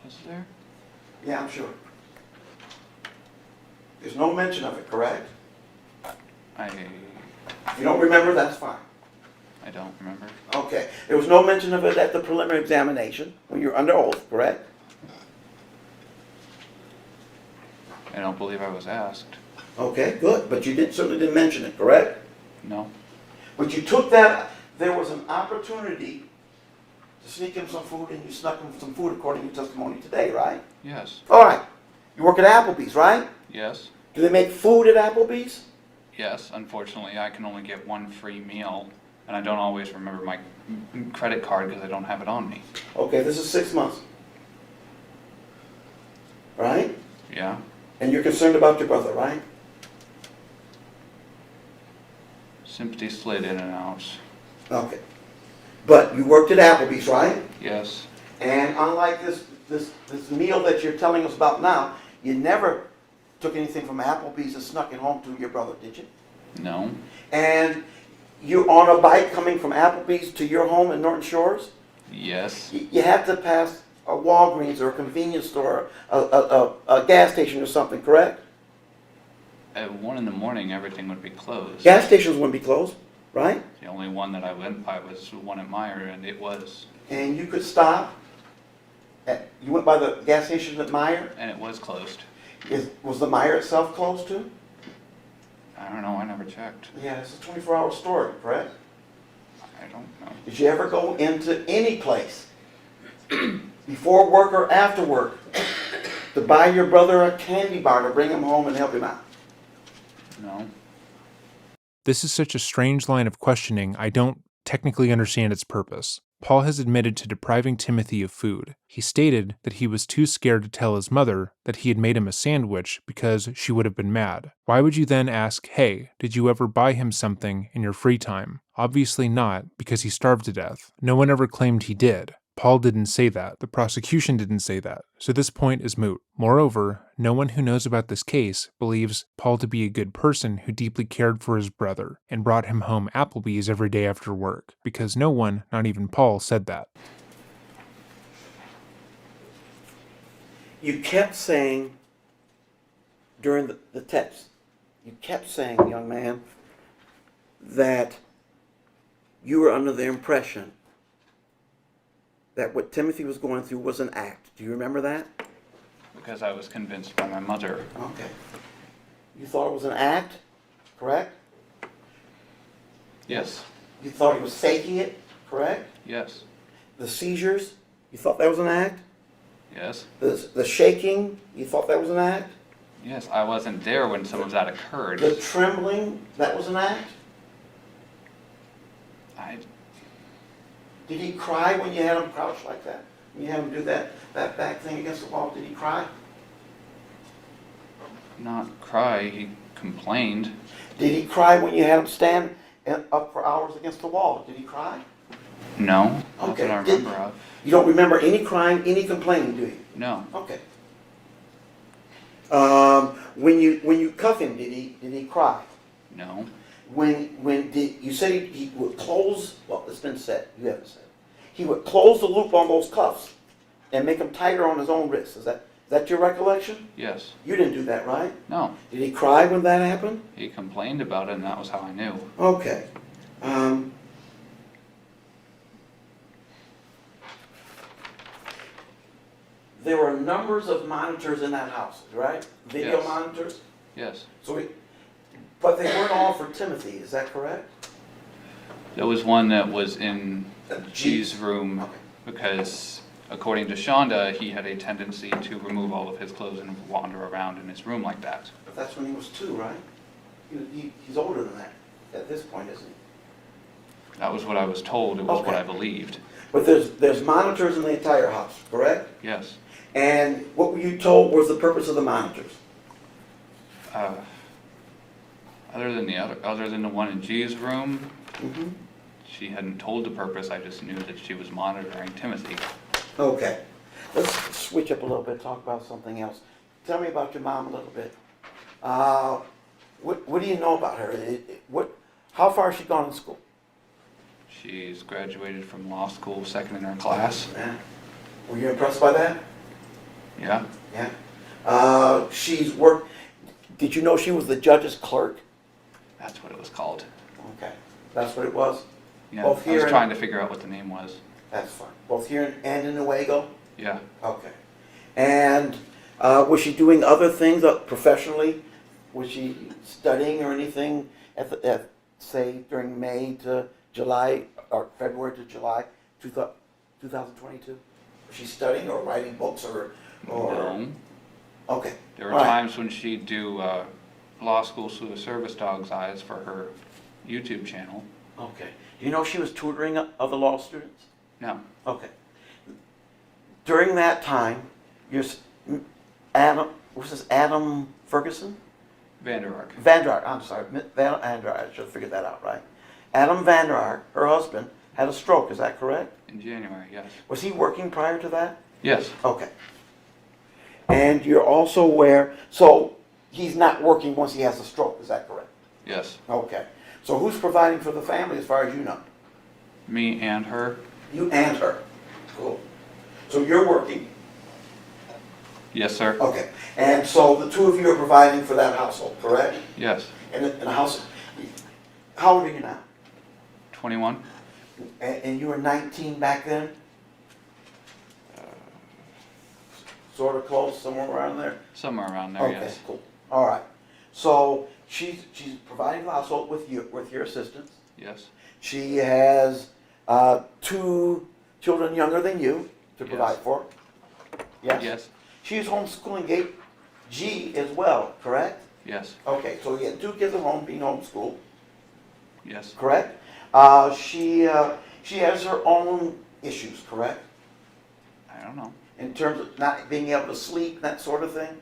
Was there? Yeah, I'm sure. There's no mention of it, correct? If you don't remember, that's fine. I don't remember. Okay. There was no mention of it at the preliminary examination when you were under oath, correct? I don't believe I was asked. Okay, good. But you certainly didn't mention it, correct? No. But you took that, there was an opportunity to sneak him some food, and you snuck him some food according to your testimony today, right? Yes. All right. You work at Applebee's, right? Yes. Do they make food at Applebee's? Yes. Unfortunately, I can only get one free meal, and I don't always remember my credit card because I don't have it on me. Okay, this is 6 months. Right? Yeah. And you're concerned about your brother, right? Sympathy slid in and out. Okay. But you worked at Applebee's, right? Yes. And unlike this meal that you're telling us about now, you never took anything from Applebee's and snuck it home to your brother, did you? No. And you're on a bike coming from Applebee's to your home in Norton Shores? Yes. You had to pass a Walgreens or a convenience store, a gas station or something, correct? At 1 a.m, everything would be closed. Gas stations wouldn't be closed, right? The only one that I went by was the one at Meyer, and it was. And you could stop. You went by the gas station at Meyer? And it was closed. Was the Meyer itself closed too? I don't know. I never checked. Yeah, it's a 24-hour store, correct? I don't know. Did you ever go into any place before work or after work to buy your brother a candy bar to bring him home and help him out? No. This is such a strange line of questioning, I don't technically understand its purpose. Paul has admitted to depriving Timothy of food. He stated that he was too scared to tell his mother that he had made him a sandwich because she would have been mad. Why would you then ask, "Hey, did you ever buy him something in your free time?" Obviously not, because he starved to death. No one ever claimed he did. Paul didn't say that. The prosecution didn't say that. So this point is moot. Moreover, no one who knows about this case believes Paul to be a good person who deeply cared for his brother and brought him home Applebee's every day after work, because no one, not even Paul, said that. You kept saying during the text, you kept saying, young man, that you were under the impression that what Timothy was going through was an act. Do you remember that? Because I was convinced by my mother. Okay. You thought it was an act, correct? Yes. You thought he was faking it, correct? Yes. The seizures, you thought that was an act? Yes. The shaking, you thought that was an act? Yes, I wasn't there when some of that occurred. The trembling, that was an act? Did he cry when you had him crouched like that? When you had him do that back thing against the wall, did he cry? Not cry, he complained. Did he cry when you had him stand up for hours against the wall? Did he cry? No, not Okay. that I remember of. You don't remember any crying, any complaining, do you? No, Okay. When you cuff him, did he cry? no, When did you said he would close? Well, it's been said. You haven't said. He would close the loop on those cuffs and make them tighter on his own wrists. Is that your recollection? yes, You didn't do that, right? no. Did he cry when that happened? He complained about it and that was how I knew. Okay. There were numbers of monitors in that house, right? Video Yes. monitors. Yes. But they weren't all for Timothy. Is that correct? There was one that was in G's. G's room Okay. because according to Shanda, he had a tendency to remove all of his clothes and wander around in his room like that. But that's when he was 2, right? He's older than that at this point, isn't he? That was what I was told, it was what Okay. I believed. But there's monitors in the entire house, correct? Yes. And what were you told was the purpose of the monitors? Other than the one in G's room, Mm-hmm. she hadn't told the purpose, I just knew that she was monitoring Timothy. Okay. Let's switch up a little bit, talk about something else. Tell me about your mom a little bit. What do you know about her? How far has she gone in school? She's graduated from law school, second in her class. Yeah. Were you impressed by that? Yeah, Yeah. She's worked. Did you know she was the judge's clerk? that's what it was called. Okay. That's what it was? Yeah, Both I here was and- trying to figure out what the name was. That's fine. Both here and in Nuevo? Yeah, Okay. And was she doing other things professionally? Was she studying or anything say during May to July or February to July 2022? Was she studying or writing books or? no. Okay. There were All right. times when she'd do law school through the service dog's eyes for her YouTube channel. Okay. Do you know she was tutoring other law students? No, Okay. During that time, Adam Ferguson? Vander Ark. Vander Ark, I'm sorry, Vander Ark, I should have figured that out, right? Adam Vander Ark, her husband, had a stroke, is that correct? In January, yes. Was he working prior to that? Yes, Okay. And you're also aware, so he's not working once he has a stroke, is that correct? yes. Okay. So who's providing for the family as far as you know? Me and her, You and her. Cool. So you're working. yes, sir. Okay. And so the two of you are providing for that household, correct? Yes, And in a house, how old are you now? 21. And you were 19 back then? Sort of close, somewhere around there? Somewhere around there, Okay, yes. cool. All right. So she's providing the household with your assistance. Yes, She has 2 children younger than you to provide Yes. for. Yes? yes, She's homeschooling G as well, correct? yes, Okay, so you had 2 kids at home being homeschooled, yes, correct? She has her own issues, correct? I don't know. In terms of not being able to sleep, that sort of thing?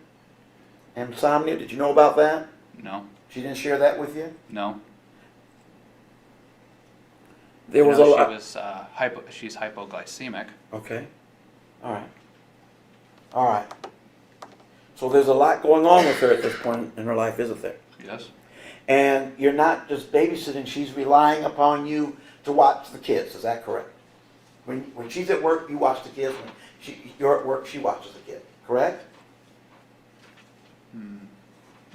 Insomnia, did you know about that? No, She didn't share that with you? no. There I was know a lot. She was, she's hypoglycemic. Okay. All right. All right. So there's a lot going on with her at this point in her life, isn't there? Yes, And you're not just babysitting, she's relying upon you to watch the kids, is that correct? When she's at work, you watch the kids. When you're at work, she watches the kid, correct?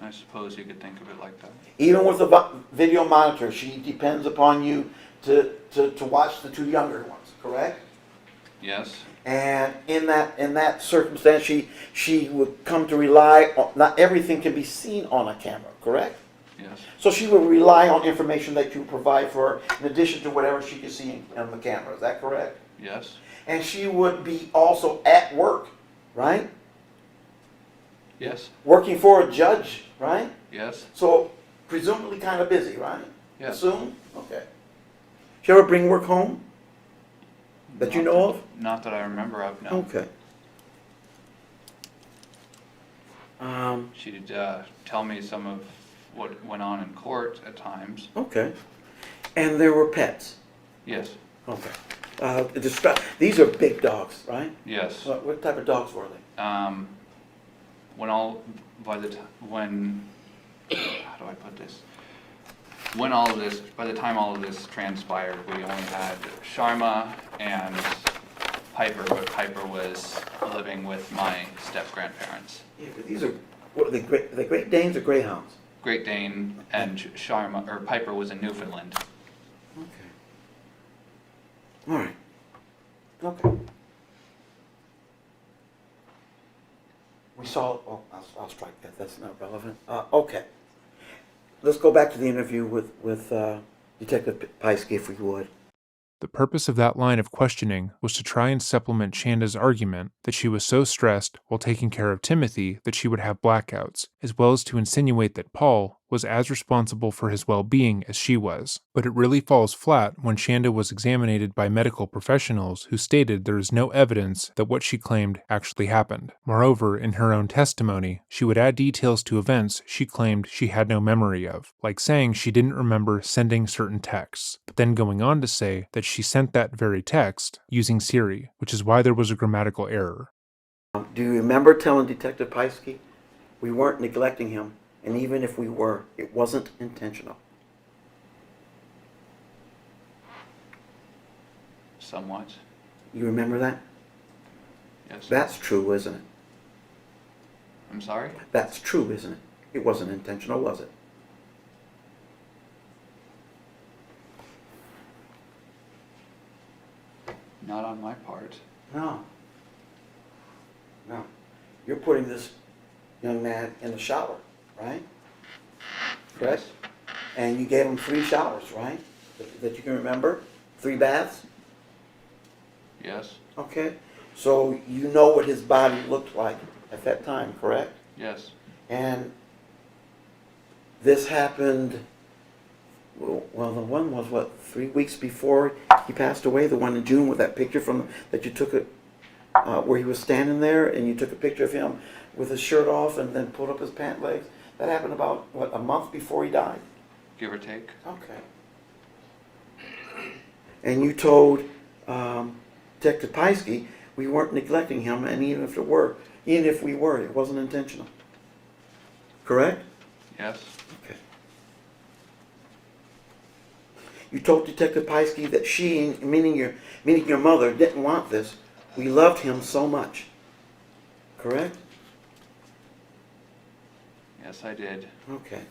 I suppose you could think of it like that. Even with the video monitor, she depends upon you to watch the 2 younger ones, correct? Yes, And in that circumstance, she would come to rely on, not everything can be seen on a camera, correct? yes, So she would rely on information that you provide for her in addition to whatever she can see on the camera, is that correct? yes, And she would be also at work, right? Yes, Working for a judge, right? yes, So presumably kind of busy, right? yes. Assume? Okay. Did you ever bring work home that you Not know of? Not that I remember of, no. Okay. She did tell me some of what went on in court at times. Okay. And there were pets? Yes, Okay. These are big dogs, right? yes. What type of dogs were they? When all, by the when, how do I put this? When all of this, by the time all of this transpired, we only had Sharma and Piper, but Piper was living with my step-grandparents. Yeah, but these are, what are they, Great Danes or Greyhounds? Great Dane and Sharma, or Piper was in Newfoundland. Okay. All right. Okay. We saw, oh, I'll strike that, that's not relevant. Okay. Let's go back to the interview with Detective Piesky, if we would. The purpose of that line of questioning was to try and supplement Shanda's argument that she was so stressed while taking care of Timothy that she would have blackouts, as well as to insinuate that Paul was as responsible for his well-being as she was. But it really falls flat when Shanda was examined by medical professionals who stated there is no evidence that what she claimed actually happened. Moreover, in her own testimony, she would add details to events she claimed she had no memory of, like saying she didn't remember sending certain texts, but then going on to say that she sent that very text using Siri, which is why there was a grammatical error. Do you remember telling Detective Piesky we weren't neglecting him, and even if we were, it wasn't intentional? Somewhat, You remember that? yes. That's true, isn't it? I'm sorry? That's true, isn't it? It wasn't intentional, was it? Not on my part. No. No. You're putting this young man in the shower, right? Correct? Yes. And you gave him 3 showers, right? That you can remember? 3 baths? Yes, Okay. So you know what his body looked like at that time, correct? yes, And this happened, well, the one was what, 3 weeks before he passed away? The one in June with that picture from that you took where he was standing there, and you took a picture of him with his shirt off and then pulled up his pant legs. That happened about, what, a month before he died? give or take. Okay. And you told Detective Piesky we weren't neglecting him, and even if we were, it wasn't intentional. Correct? Yes, Okay. You told Detective Piesky that she, meaning your mother, didn't want this. We loved him so much. Correct? yes, I did. Okay.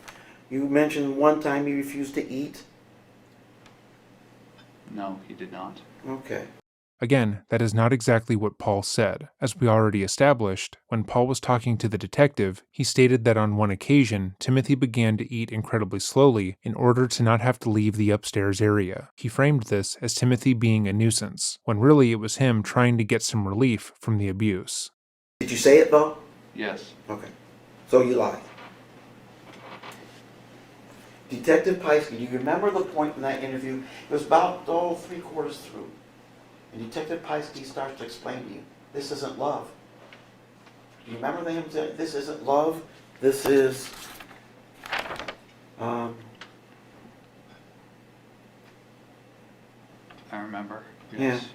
You mentioned one time he refused to eat. No, he did not. Okay. Again, that is not exactly what Paul said. As we already established, when Paul was talking to the detective, he stated that on one occasion, Timothy began to eat incredibly slowly in order to not have to leave the upstairs area. He framed this as Timothy being a nuisance, when really it was him trying to get some relief from the abuse. Did you say it though? Yes, Okay. So you lied. Detective Piesky, do you remember the point in that interview? It was about, 3/4 through. And Detective Piesky starts to explain to you, this isn't love. Do you remember them saying, this isn't love, this is, I remember. Yes.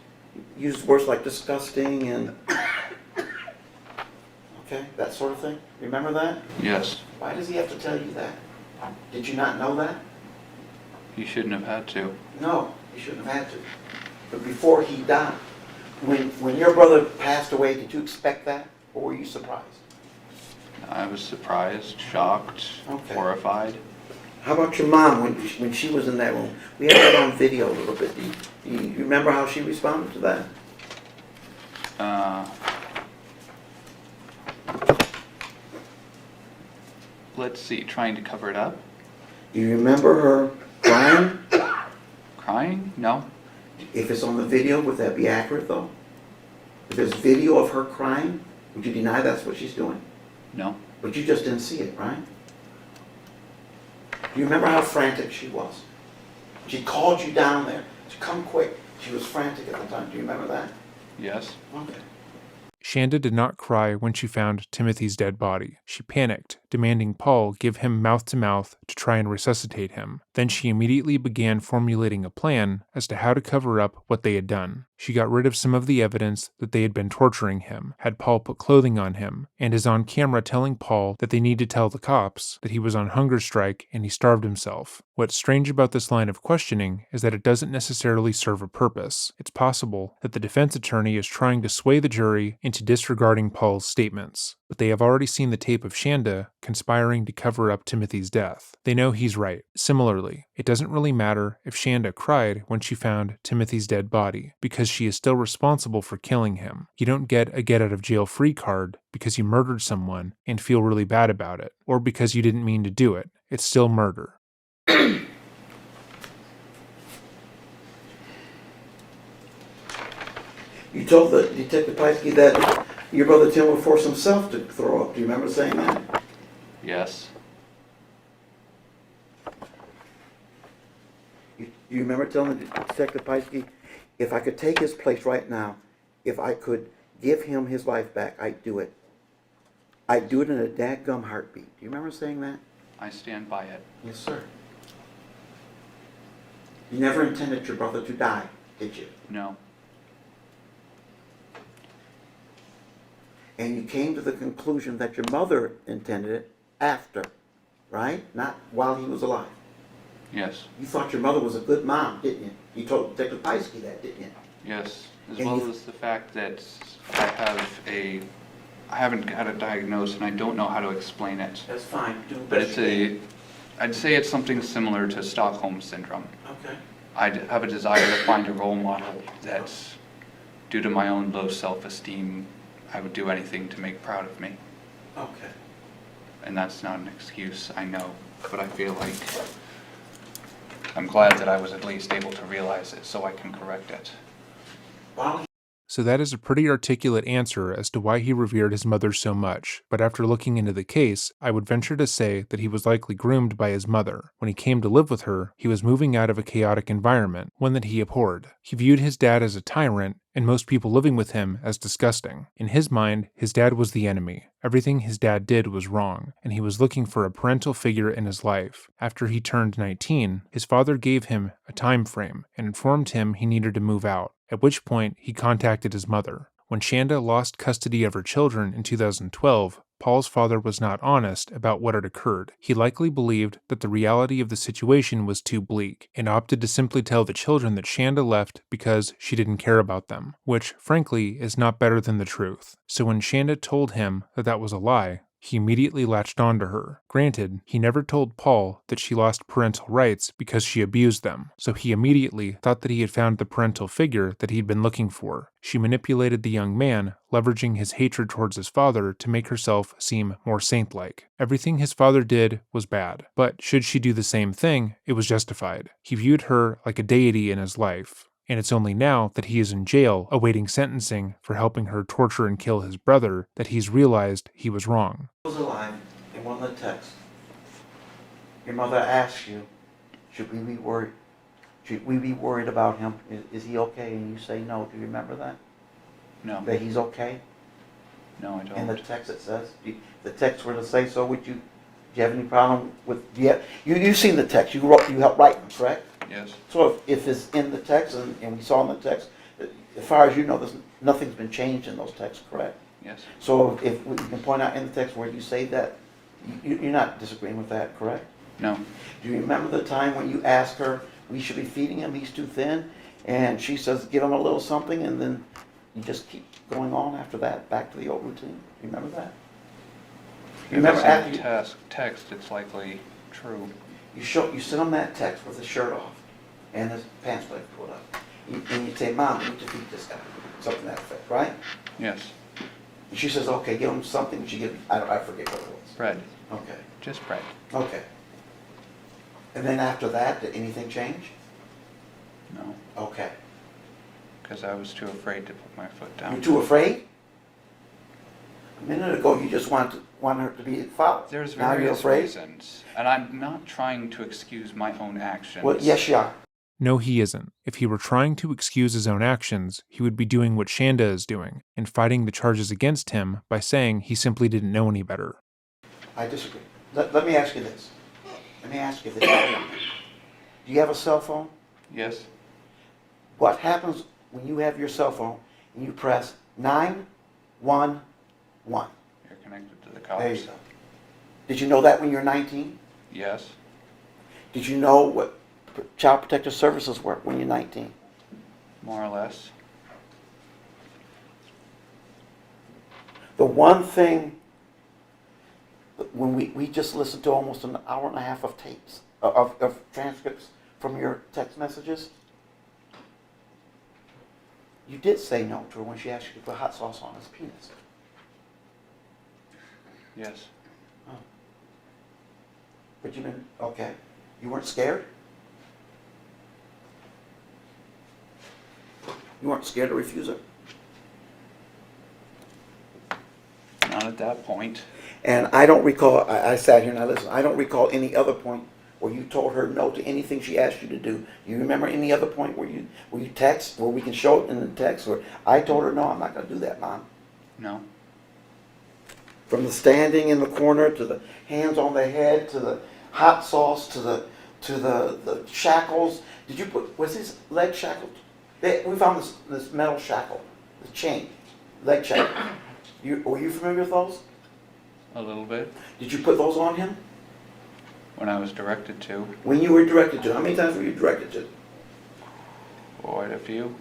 used words like disgusting and, okay, that sort of thing? Remember that? Yes, Why does he have to tell you that? Did you not know that? he shouldn't have had to. No, he shouldn't have had to. But before he died, when your brother passed away, did you expect that? Or were you surprised? I was surprised, shocked, Okay. horrified. How about your mom when she was in that room? We have that on video a little bit. Do you remember how she responded to that? Let's see, trying to cover it up. Do you remember her crying? Crying? No. If it's on the video, would that be accurate though? If there's video of her crying, would you deny that's what she's doing? No. But you just didn't see it, right? Do you remember how frantic she was? She called you down there to come quick. She was frantic at the time. Do you remember that? Yes. Okay. Shanda did not cry when she found Timothy's dead body. She panicked, demanding Paul give him mouth-to-mouth to try and resuscitate him. Then she immediately began formulating a plan as to how to cover up what they had done. She got rid of some of the evidence that they had been torturing him, had Paul put clothing on him, and is on camera telling Paul that they need to tell the cops that he was on hunger strike and he starved himself. What's strange about this line of questioning is that it doesn't necessarily serve a purpose. It's possible that the defense attorney is trying to sway the jury into disregarding Paul's statements, but they have already seen the tape of Shanda conspiring to cover up Timothy's death. They know he's right. Similarly, it doesn't really matter if Shanda cried when she found Timothy's dead body, because she is still responsible for killing him. You don't get a get-out-of-jail-free card because you murdered someone and feel really bad about it, or because you didn't mean to do it. It's still murder. You told the Detective Piskey that your brother Tim would force himself to throw up. Do you remember saying that? Yes. You remember telling Detective Piskey, if I could take his place right now, if I could give him his life back, I'd do it. I'd do it in a dadgum heartbeat. Do you remember saying that? I stand by it. Yes, sir. You never intended your brother to die, did you? No. And you came to the conclusion that your mother intended it after, right? Not while he was alive. Yes. You thought your mother was a good mom, didn't you? You told Detective Piskey that, didn't you? Yes. As And well you- as the fact that I haven't had it diagnosed and I don't know how to explain it. That's fine. Do the But best you I'd say it's something similar to Stockholm Syndrome. can. Okay. I have a desire to find a role model that, due to my own low self-esteem, I would do anything to make proud of me. Okay. And that's not an excuse, I know, but I feel like I'm glad that I was at least able to realize it so I can correct it. While So that is a pretty articulate answer as to why he revered his mother so much, but after looking into the case, I would venture to say that he was likely groomed by his mother. When he came to live with her, he was moving out of a chaotic environment, one that he abhorred. He viewed his dad as a tyrant, and most people living with him as disgusting. In his mind, his dad was the enemy. Everything his dad did was wrong, and he was looking for a parental figure in his life. After he turned 19, his father gave him a time frame and informed him he needed to move out, at which point he contacted his mother. When Shanda lost custody of her children in 2012, Paul's father was not honest about what had occurred. He likely believed that the reality of the situation was too bleak, and opted to simply tell the children that Shanda left because she didn't care about them, which, frankly, is not better than the truth. So when Shanda told him that that was a lie, he immediately latched onto her. Granted, he never told Paul that she lost parental rights because she abused them, so he immediately thought that he had found the parental figure that he'd been looking for. She manipulated the young man, leveraging his hatred towards his father to make herself seem more saint-like. Everything his father did was bad, but should she do the same thing, it was justified. He viewed her like a deity in his life. And it's only now that he is in jail awaiting sentencing for helping her torture and kill his brother that he's realized he was wrong. was alive, in one of the texts, your mother asked you, should we be worried? Should we be worried about him? Is he okay? And you say no. Do you remember that? No. That he's okay? No, I In the don't. text it says. The text were to say so. Do you have any problem with? You've seen the text. You helped write them, correct? Yes. So if it's in the text and we saw in the text, as far as you know, nothing's been changed in those texts, correct? Yes. So if we can point out in the text where you say that, you're not disagreeing with that, correct? No. Do you remember the time when you asked her, we should be feeding him, he's too thin? And she says, give him a little something, and then you just keep going on after that, back to the old routine? Do you remember that? You If remember it's in after the text, it's likely true. you sent him that text with his shirt off and his pants leg pulled up. And you say, Mom, we need to feed this guy. Something to that effect, right? Yes. And she says, okay, give him something. She gives, I forget what it was. Bread. Okay, Just bread. okay. And then after that, did anything change? No. Okay. Because I was too afraid to put my foot You're down. too afraid? A minute ago, you just want her to be followed. There's Now you're various afraid? reasons, and I'm not trying to excuse my own actions. Well, yes, you are. No, he isn't. If he were trying to excuse his own actions, he would be doing what Shanda is doing, and fighting the charges against him by saying he simply didn't know any better. I disagree. Let me ask you this. Let me ask you this. Do you have a cell phone? Yes, What happens when you have your cell phone and you press 911? you're connected to the There you cops. go. Did you know that when you were 19? Yes, Did you know what Child Protective Services were when you're 19? more or less. The one thing, when we just listened to almost an hour and a half of tapes, of transcripts from your text messages, you did say no to her when she asked you to put hot sauce on his penis. Yes, But you didn't, okay. You weren't scared? You weren't scared to refuse her? not at that point. And I don't recall, I sat here and I listened, I don't recall any other point where you told her no to anything she asked you to do. You remember any other point where you text, where we can show it in the text, where I told her, no, I'm not going to do that, Mom? No, From the standing in the corner, to the hands on the head, to the hot sauce, to the shackles. Did you put, was his leg shackled? We found this metal shackle, the chain, leg shackle. Were you familiar with those? a little bit, Did you put those on him? when I was directed to. When you were directed to? How many times were you directed to? Quite a few.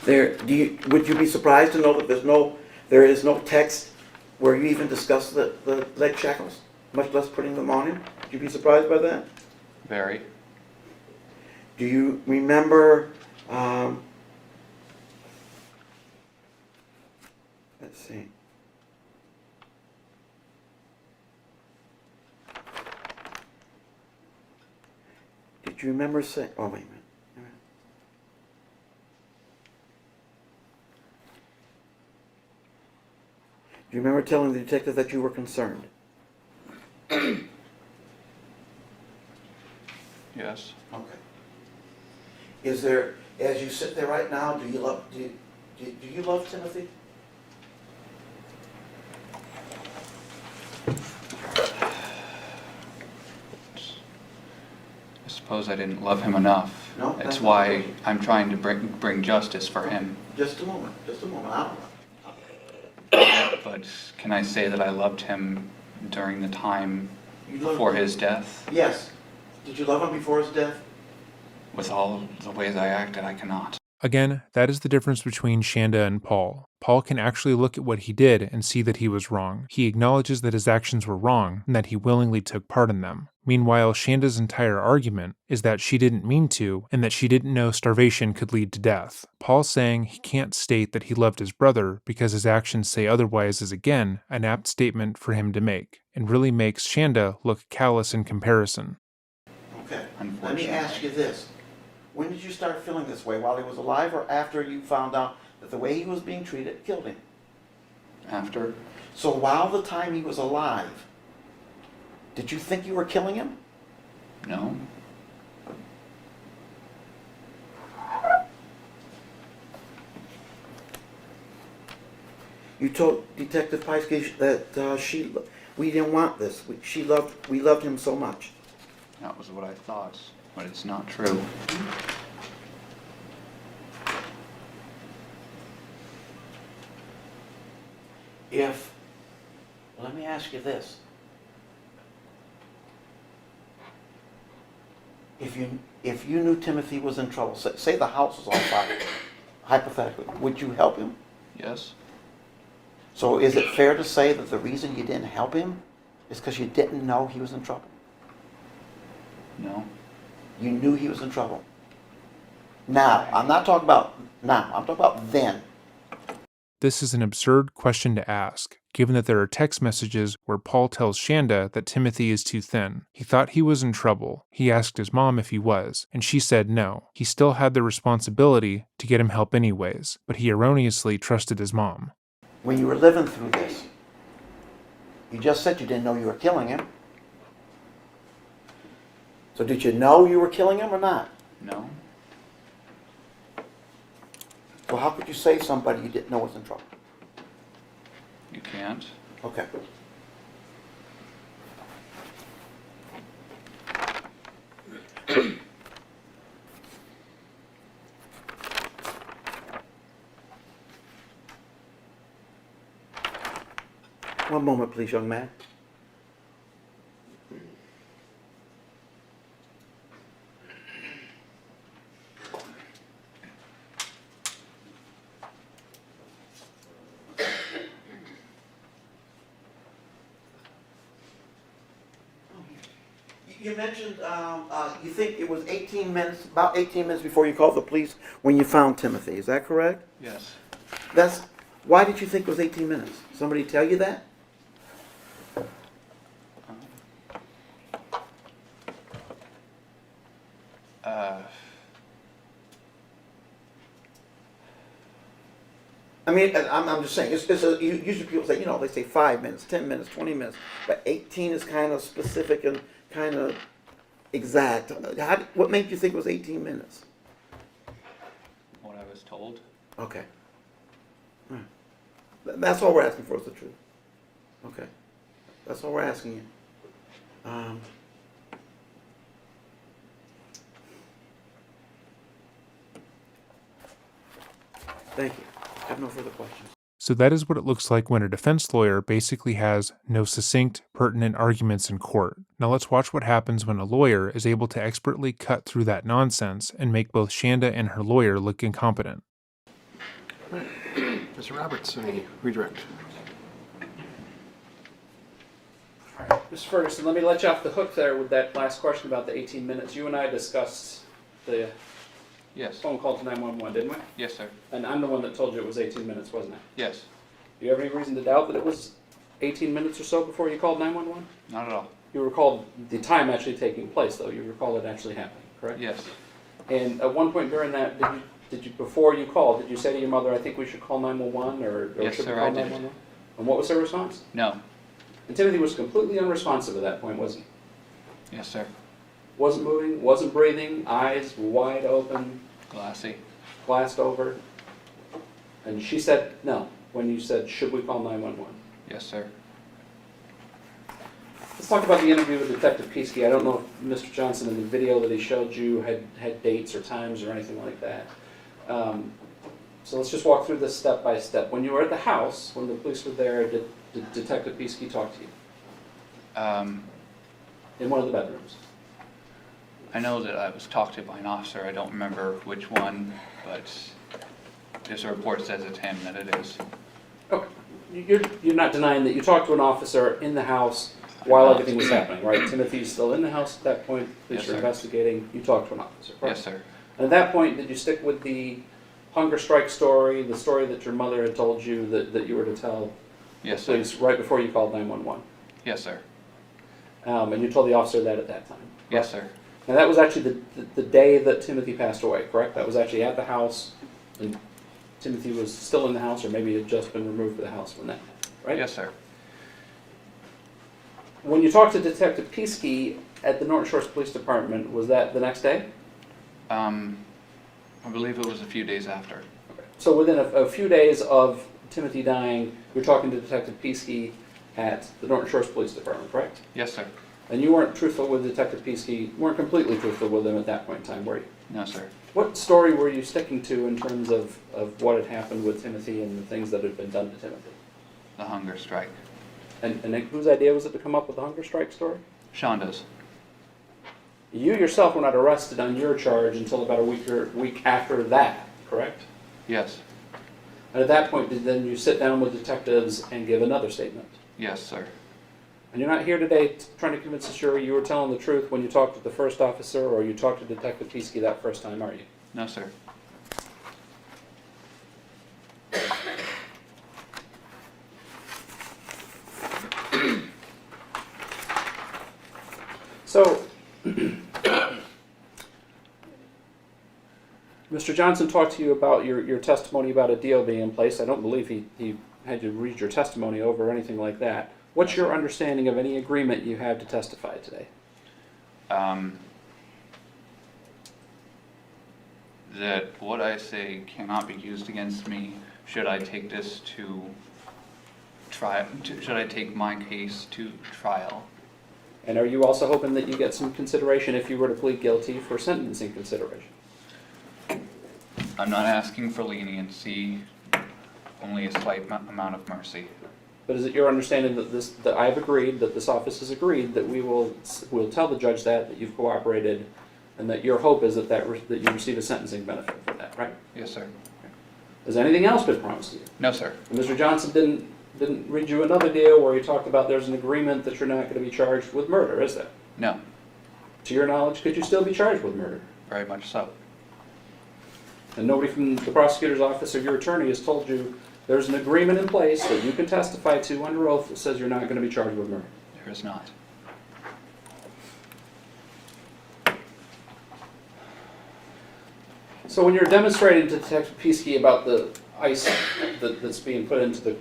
Would you be surprised to know that there is no text where you even discuss the leg shackles, much less putting them on him? Would you be surprised by that? Very. Do you remember, let's see. Did you remember saying, oh, wait a minute. Do you remember telling the detective that you were concerned? Yes. Okay. Is there, as you sit there right now, do you love Timothy? I suppose I didn't love him enough. No, It's that's why not- I'm trying to bring justice for him. Just a moment. I don't know. But can I say that I loved him during the time You loved before him? his death? Yes. Did you love him before his death? With all the ways I acted, I cannot. Again, that is the difference between Shanda and Paul. Paul can actually look at what he did and see that he was wrong. He acknowledges that his actions were wrong and that he willingly took part in them. Meanwhile, Shanda's entire argument is that she didn't mean to and that she didn't know starvation could lead to death. Paul's saying he can't state that he loved his brother because his actions say otherwise is again an apt statement for him to make, and really makes Shanda look callous in comparison. Okay. Let me Unfortunately. ask you this. When did you start feeling this way? While he was alive or after you found out that the way he was being treated killed him? After? So while the time he was alive, did you think you were killing him? No. You told Detective Paiske that we didn't want this. We loved him so much. That was what I thought, but it's not true. Let me ask you this. If you knew Timothy was in trouble, say the house was on fire, hypothetically, would you help him? Yes? So is it fair to say that the reason you didn't help him is because you didn't know he was in trouble? No? You knew he was in trouble. Now, I'm not talking about now, I'm talking about then. This is an absurd question to ask, given that there are text messages where Paul tells Shanda that Timothy is too thin. He thought he was in trouble. He asked his mom if he was, and she said no. He still had the responsibility to get him help anyways, but he erroneously trusted his mom. when you were living through this? You just said you didn't know you were killing him. So did you know you were killing him or not? No. So how could you say somebody you didn't know was in trouble? You can't. Okay. One moment, please, young man. You mentioned you think it was 18 minutes, about 18 minutes before you called the police when you found Timothy. Is that correct? Yes. Why did you think it was 18 minutes? Somebody tell you that? I mean, I'm just saying, usually people say, they say 5 minutes, 10 minutes, 20 minutes, but 18 is kind of specific and kind of exact. What made you think it was 18 minutes? What I was told. Okay. All right. That's all we're asking for is the truth. Okay. That's all we're asking you. Thank you. I have no further questions. So that is what it looks like when a defense lawyer basically has no succinct, pertinent arguments in court. Now let's watch what happens when a lawyer is able to expertly cut through that nonsense and make both Shanda and her lawyer look incompetent. Right. Mr. Roberts, any redirect? All right, Mr. Ferguson, let me let you off the hook there with that last question about the 18 minutes. You and I discussed the Yes. phone call to 911, didn't we? Yes, sir. And I'm the one that told you it was 18 minutes, wasn't I? Yes. Do you have any reason to doubt that it was 18 minutes or so before you called 911? Not at all. You recalled the time actually taking place, though. You recall it actually happening, correct? Yes. And at one point during that, did you before you called, did you say to your mother, I think we should call 911 or Yes, should we sir, call I did. 911? And what was her response? No. And Timothy was completely unresponsive at that point, wasn't he? Yes, sir. Wasn't moving, wasn't breathing, eyes wide open, Glassy. glassed over. And she said no when you said, should we call 911? Yes, sir. Let's talk about the interview with Detective Peasky. I don't know if Mr. Johnson in the video that he showed you had dates or times or anything like that. So let's just walk through this step by step. When you were at the house, when the police were there, did Detective Peasky talk to you? In one of the bedrooms? I know that I was talked to by an officer. I don't remember which one, but this report says it's him, that it is. Okay. You're not denying that you talked to an officer in the house while everything was happening, right? Timothy's still in the house at that point. Police Yes, are sir. investigating. You talked to an officer, correct? Yes, sir. And at that point, did you stick with the hunger strike story, the story that your mother had told you that you were to tell Yes, the sir. police right before you called 911? Yes, sir. And you told the officer that at that time? Yes, sir. And that was actually the day that Timothy passed away, correct? That was actually at the house, and Timothy was still in the house, or maybe had just been removed from the house when that happened, right? Yes, sir. When you talked to Detective Peasky at the Norton Shores Police Department, was that the next day? I believe it was a few days after. Okay. So within a few days of Timothy dying, you're talking to Detective Peasky at the Norton Shores Police Department, correct? Yes, sir. And you weren't truthful with Detective Peasky, weren't completely truthful with him at that point in time, were you? No, sir. What story were you sticking to in terms of what had happened with Timothy and the things that had been done to Timothy? The hunger strike. And whose idea was it to come up with the hunger strike story? Shanda's. You yourself were not arrested on your charge until about a week after that, correct? Yes. And at that point, did then you sit down with detectives and give another statement? Yes, sir. And you're not here today trying to convince the jury you were telling the truth when you talked to the first officer or you talked to Detective Peasky that first time, are you? No, sir. So, Mr. Johnson talked to you about your testimony about a deal being in place. I don't believe he had you read your testimony over or anything like that. What's your understanding of any agreement you have to testify today? That what I say cannot be used against me should I take this to trial, should I take my case to trial. And are you also hoping that you get some consideration if you were to plead guilty for sentencing consideration? I'm not asking for leniency, only a slight amount of mercy. But is it your understanding that that I've agreed, that this office has agreed, that we'll tell the judge that you've cooperated, and that your hope is that you receive a sentencing benefit for that, right? Yes, sir. Has anything else been promised to you? No, sir. And Mr. Johnson didn't read you another deal where he talked about there's an agreement that you're not going to be charged with murder, is there? No, To your knowledge, could you still be charged with murder? very much so. And nobody from the prosecutor's office or your attorney has told you there's an agreement in place that you can testify to under oath that says you're not going to be charged with murder. There is not. So when you're demonstrating to Detective Peasky about the ice that's being put into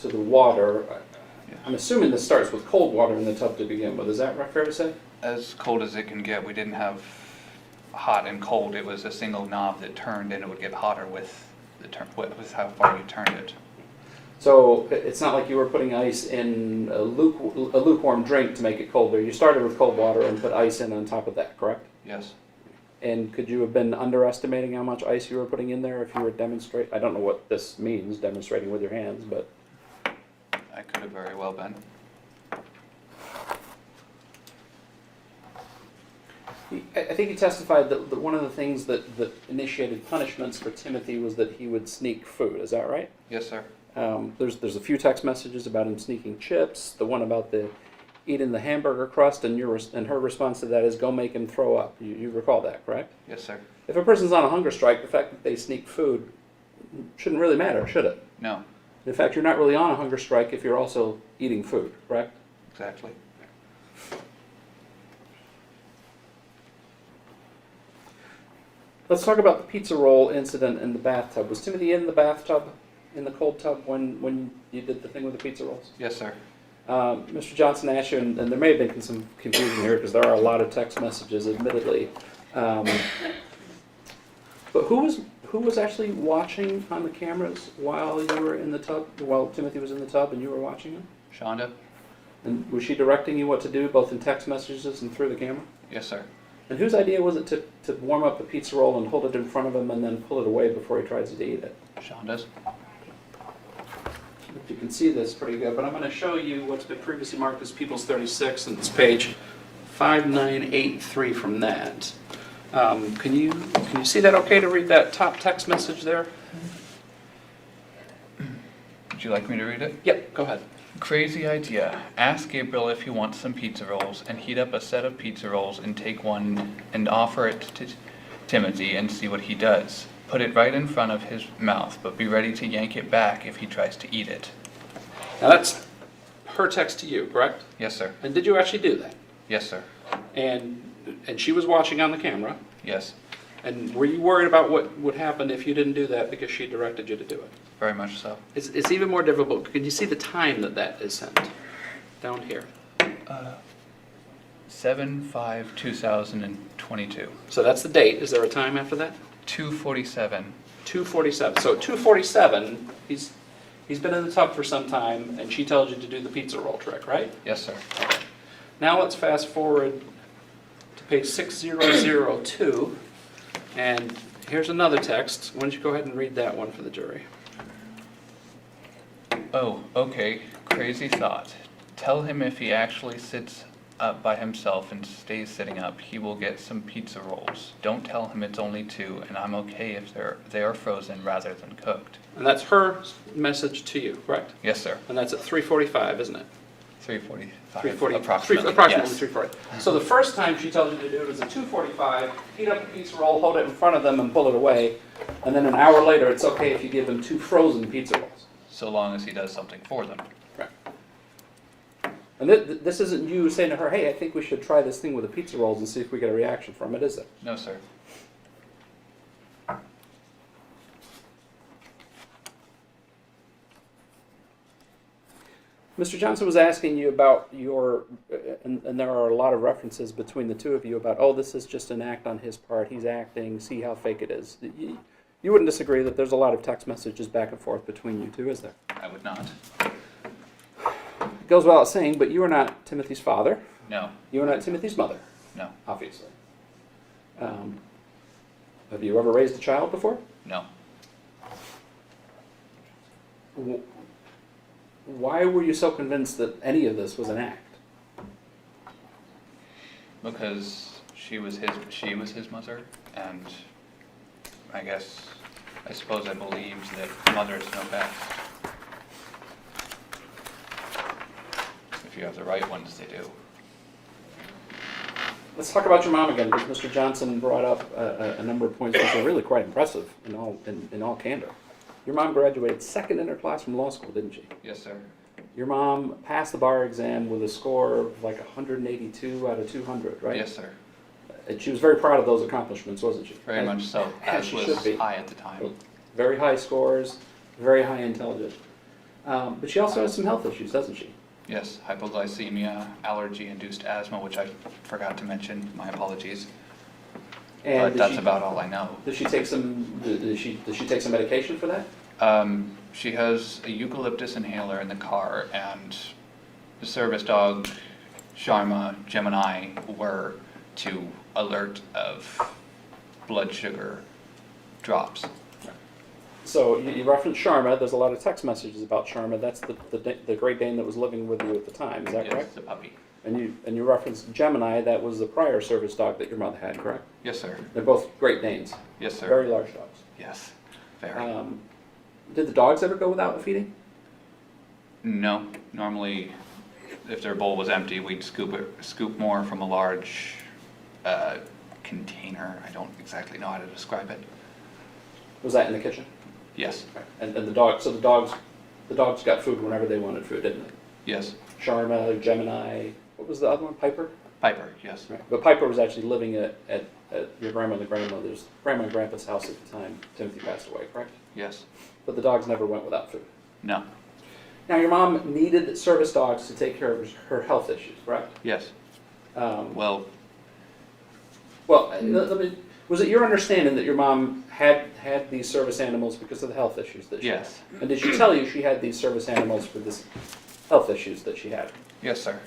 the water, I'm assuming this starts with cold water in the tub to begin with. Is that fair to say? As cold as it can get. We didn't have hot and cold. It was a single knob that turned, and it would get hotter with with how far you turned it. So it's not like you were putting ice in a lukewarm drink to make it colder. You started with cold water and put ice in on top of that, correct? Yes. And could you have been underestimating how much ice you were putting in there if you were demonstrating? I don't know what this means, demonstrating with your hands, but I could have very well been. I think he testified that one of the things that initiated punishments for Timothy was that he would sneak food. Is that right? Yes, sir. There's a few text messages about him sneaking chips. The one about the eating the hamburger crust, and her response to that is, "Go make him throw up." You recall that, correct? Yes, sir. If a person's on a hunger strike, the fact that they sneak food shouldn't really matter, should it? No, In fact, you're not really on a hunger strike if you're also eating food, correct? exactly. Let's talk about the pizza roll incident in the bathtub. Was Timothy in the bathtub, in the cold tub, when you did the thing with the pizza rolls? Yes, sir. Mr. Johnson asked you, and there may have been some confusion here because there are a lot of text messages, admittedly. But who was actually watching on the cameras while you were in the tub, while Timothy was in the tub and you were watching him? Shanda? And was she directing you what to do, both in text messages and through the camera? Yes, sir. And whose idea was it to warm up the pizza roll and hold it in front of him and then pull it away before he tries to eat it? Shanda's? If you can see this pretty good, but I'm going to show you what's been previously marked as People's 36, and it's page 5983 from that. Can you see that okay to read that top text message there? Would you like me to read it? Yep, go ahead. Crazy idea. Ask Gabriel if he wants some pizza rolls and heat up a set of pizza rolls and take one and offer it to Timothy and see what he does. Put it right in front of his mouth, but be ready to yank it back if he tries to eat it. Now that's her text to you, correct? Yes, sir. And did you actually do that? Yes, sir. And she was watching on the camera. Yes, And were you worried about what would happen if you didn't do that because she directed you to do it? very much so. It's even more difficult. Can you see the time that is sent? Down here. 7/5/2022. So that's the date. Is there a time after that? 2:47. 2:47. So at 2:47, he's been in the tub for some time, and she tells you to do the pizza roll trick, right? Yes, sir. Now let's fast forward to page 6002, and here's another text. Why don't you go ahead and read that one for the jury? Oh, okay. Crazy thought. Tell him if he actually sits up by himself and stays sitting up, he will get some pizza rolls. Don't tell him it's only 2, and I'm okay if they are frozen rather than cooked. And that's her message to you, correct? Yes, sir. And that's at 3:45, isn't it? 3:45. 3:40, Approximately. approximately Yes. 3:40. So the first time she tells you to do it is at 2:45, heat up the pizza roll, hold it in front of them and pull it away, and then an hour later it's okay if you give them 2 frozen pizza rolls. So long as he does something for them. Right. And this isn't you saying to her, "Hey, I think we should try this thing with the pizza rolls and see if we get a reaction from it," is it? No, sir. Mr. Johnson was asking you about your, and there are a lot of references between the two of you about, oh, this is just an act on his part. He's acting. See how fake it is. You wouldn't disagree that there's a lot of text messages back and forth between you two, is there? I would not. It goes without saying, but you are not Timothy's father. No. You are not Timothy's mother. No. Obviously. Have you ever raised a child before? No. Why were you so convinced that any of this was an act? Because she was his mother, and I suppose I believed that mothers know best. If you have the right ones, they do. Let's talk about your mom again, because Mr. Johnson brought up a number of points which are really quite impressive in all candor. Your mom graduated second in her class from law school, didn't she? Yes, sir. Your mom passed the bar exam with a score of like 182 out of 200, right? Yes, sir. And she was very proud of those accomplishments, wasn't she? Very much so. As As she was should be. I at the time. Very high scores, very high intelligence. But she also has some health issues, doesn't she? Yes, hypoglycemia, allergy-induced asthma, which I forgot to mention. My apologies. And But that's about all I know. Does she take some? Does she take some medication for that? She has a eucalyptus inhaler in the car, and the service dog, Sharma, Gemini, were to alert of blood sugar drops. So you referenced Sharma. There's a lot of text messages about Sharma. That's the Great Dane that was living with you at the time. Is that Yes, correct? the puppy. And you referenced Gemini. That was the prior service dog that your mother had, correct? Yes, sir. They're both Great Danes. Yes, sir. Very large dogs. Yes, very. Did the dogs ever go without feeding? No, normally, if their bowl was empty, we'd scoop more from a large container. I don't exactly know how to describe it. Was that in the kitchen? Yes, And the dogs got food whenever they wanted food, didn't they? yes. Sharma, Gemini. What was the other one? Piper. Piper, yes. Right. But Piper was actually living at your grandma and grandma and grandpa's house at the time Timothy passed away, correct? Yes. But the dogs never went without food. No. Now, your mom needed service dogs to take care of her health issues, correct? Yes. Well, Well, was it your understanding that your mom had these service animals because of the health issues that she yes. had? And did she tell you she had these service animals for this health issues that she had? Yes, sir.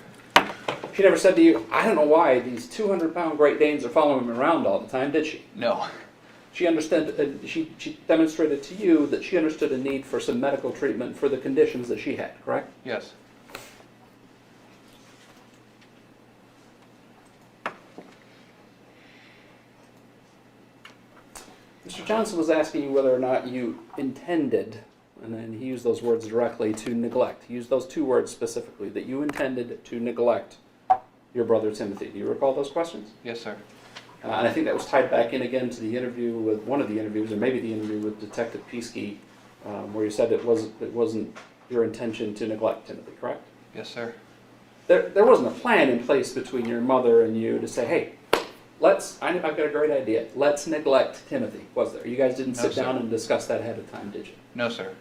She never said to you, I don't know why these 200-pound Great Danes are following me around all the time, did she? No. She understood. She demonstrated to you that she understood a need for some medical treatment for the conditions that she had, correct? Yes. Mr. Johnson was asking you whether or not you intended, and then he used those words directly, to neglect. He used those two words specifically, that you intended to neglect your brother Timothy. Do you recall those questions? Yes, sir. And I think that was tied back in again to the interview with one of the interviews, or maybe the interview with Detective Peasky, where you said it wasn't your intention to neglect Timothy, correct? Yes, sir. There wasn't a plan in place between your mother and you to say, hey, I've got a great idea. Let's neglect Timothy, was there? You guys didn't No, sit sir. down and discuss that ahead of time, did you? No, sir.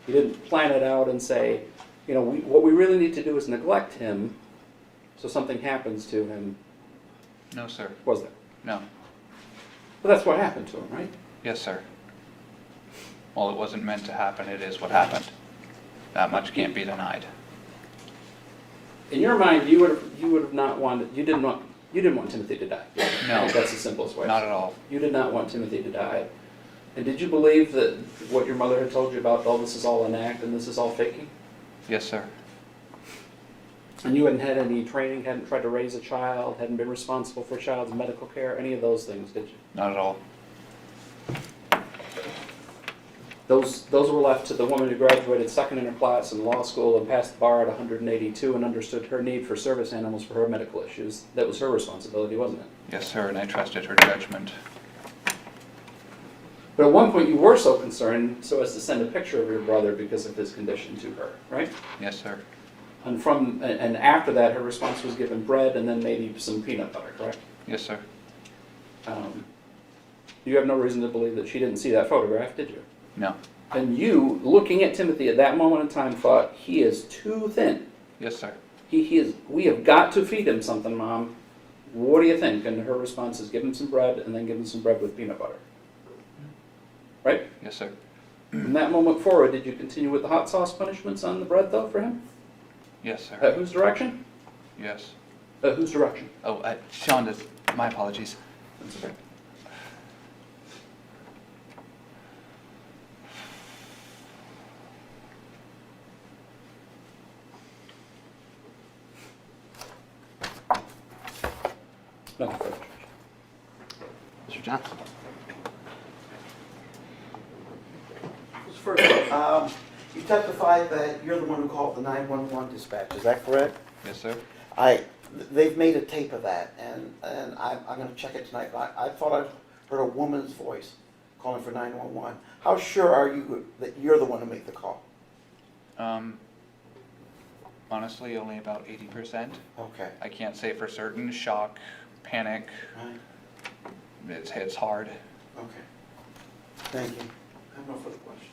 You didn't plan it out and say, what we really need to do is neglect him so something happens to him, No, sir. was there? No. But that's what happened to him, right? Yes, sir. Well, it wasn't meant to happen. It is what happened. That much can't be denied. In your mind, you would have not wanted, you didn't want Timothy to die. No. That's the simplest way. Not at all. You did not want Timothy to die. And did you believe that what your mother had told you about, oh, this is all an act and this is all faking? Yes, sir. And you hadn't had any training, hadn't tried to raise a child, hadn't been responsible for a child's medical care, any of those things, did you? Not at all. Those were left to the woman who graduated second in her class in law school and passed the bar at 182 and understood her need for service animals for her medical issues. That was her responsibility, wasn't it? Yes, sir, and I trusted her judgment. But at one point you were so concerned so as to send a picture of your brother because of his condition to her, right? Yes, sir. And after that, her response was given bread and then maybe some peanut butter, correct? Yes, sir. You have no reason to believe that she didn't see that photograph, did you? No. And you, looking at Timothy at that moment in time, thought, he is too thin Yes, sir. We have got to feed him something, Mom. What do you think? And her response is, give him some bread, and then give him some bread with peanut butter. Right? Yes, sir. From that moment forward, did you continue with the hot sauce punishments on the bread, though, for him? Yes, sir. At whose direction? Yes. Whose direction? Oh, Shanda's. My apologies. That's okay. Nothing further. Mr. Johnson? Mr. Ferguson, you testified that you're the one who called the 911 dispatch, is that correct? Yes, sir. They've made a tape of that, and I'm gonna check it tonight, but I thought I heard a woman's voice calling for 911. How sure are you that you're the one who made the call? Honestly, only about 80%. Okay, I can't say for certain. Shock, panic. right, It's hard. okay. Thank you. I have no further questions.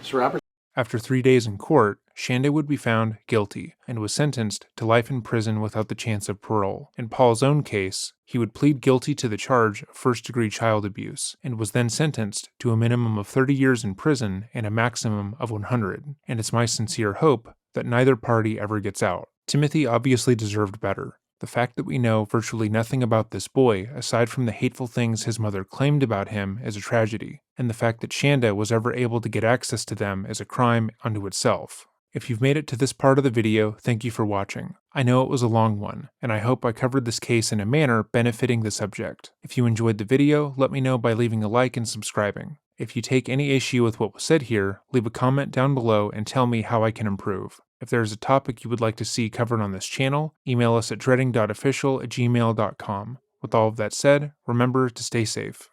Mr. Roberts? After 3 days in court, Shanda would be found guilty and was sentenced to life in prison without the chance of parole. In Paul's own case, he would plead guilty to the charge of first-degree child abuse and was then sentenced to a minimum of 30 years in prison and a maximum of 100. And it's my sincere hope that neither party ever gets out. Timothy obviously deserved better. The fact that we know virtually nothing about this boy, aside from the hateful things his mother claimed about him, is a tragedy. And the fact that Shanda was ever able to get access to them is a crime unto itself. If you've made it to this part of the video, thank you for watching. I know it was a long one, and I hope I covered this case in a manner benefiting the subject. If you enjoyed the video, let me know by leaving a like and subscribing. If you take any issue with what was said here, leave a comment down below and tell me how I can improve. If there is a topic you would like to see covered on this channel, email us at dreading.official@gmail.com. With all of that said, remember to stay safe.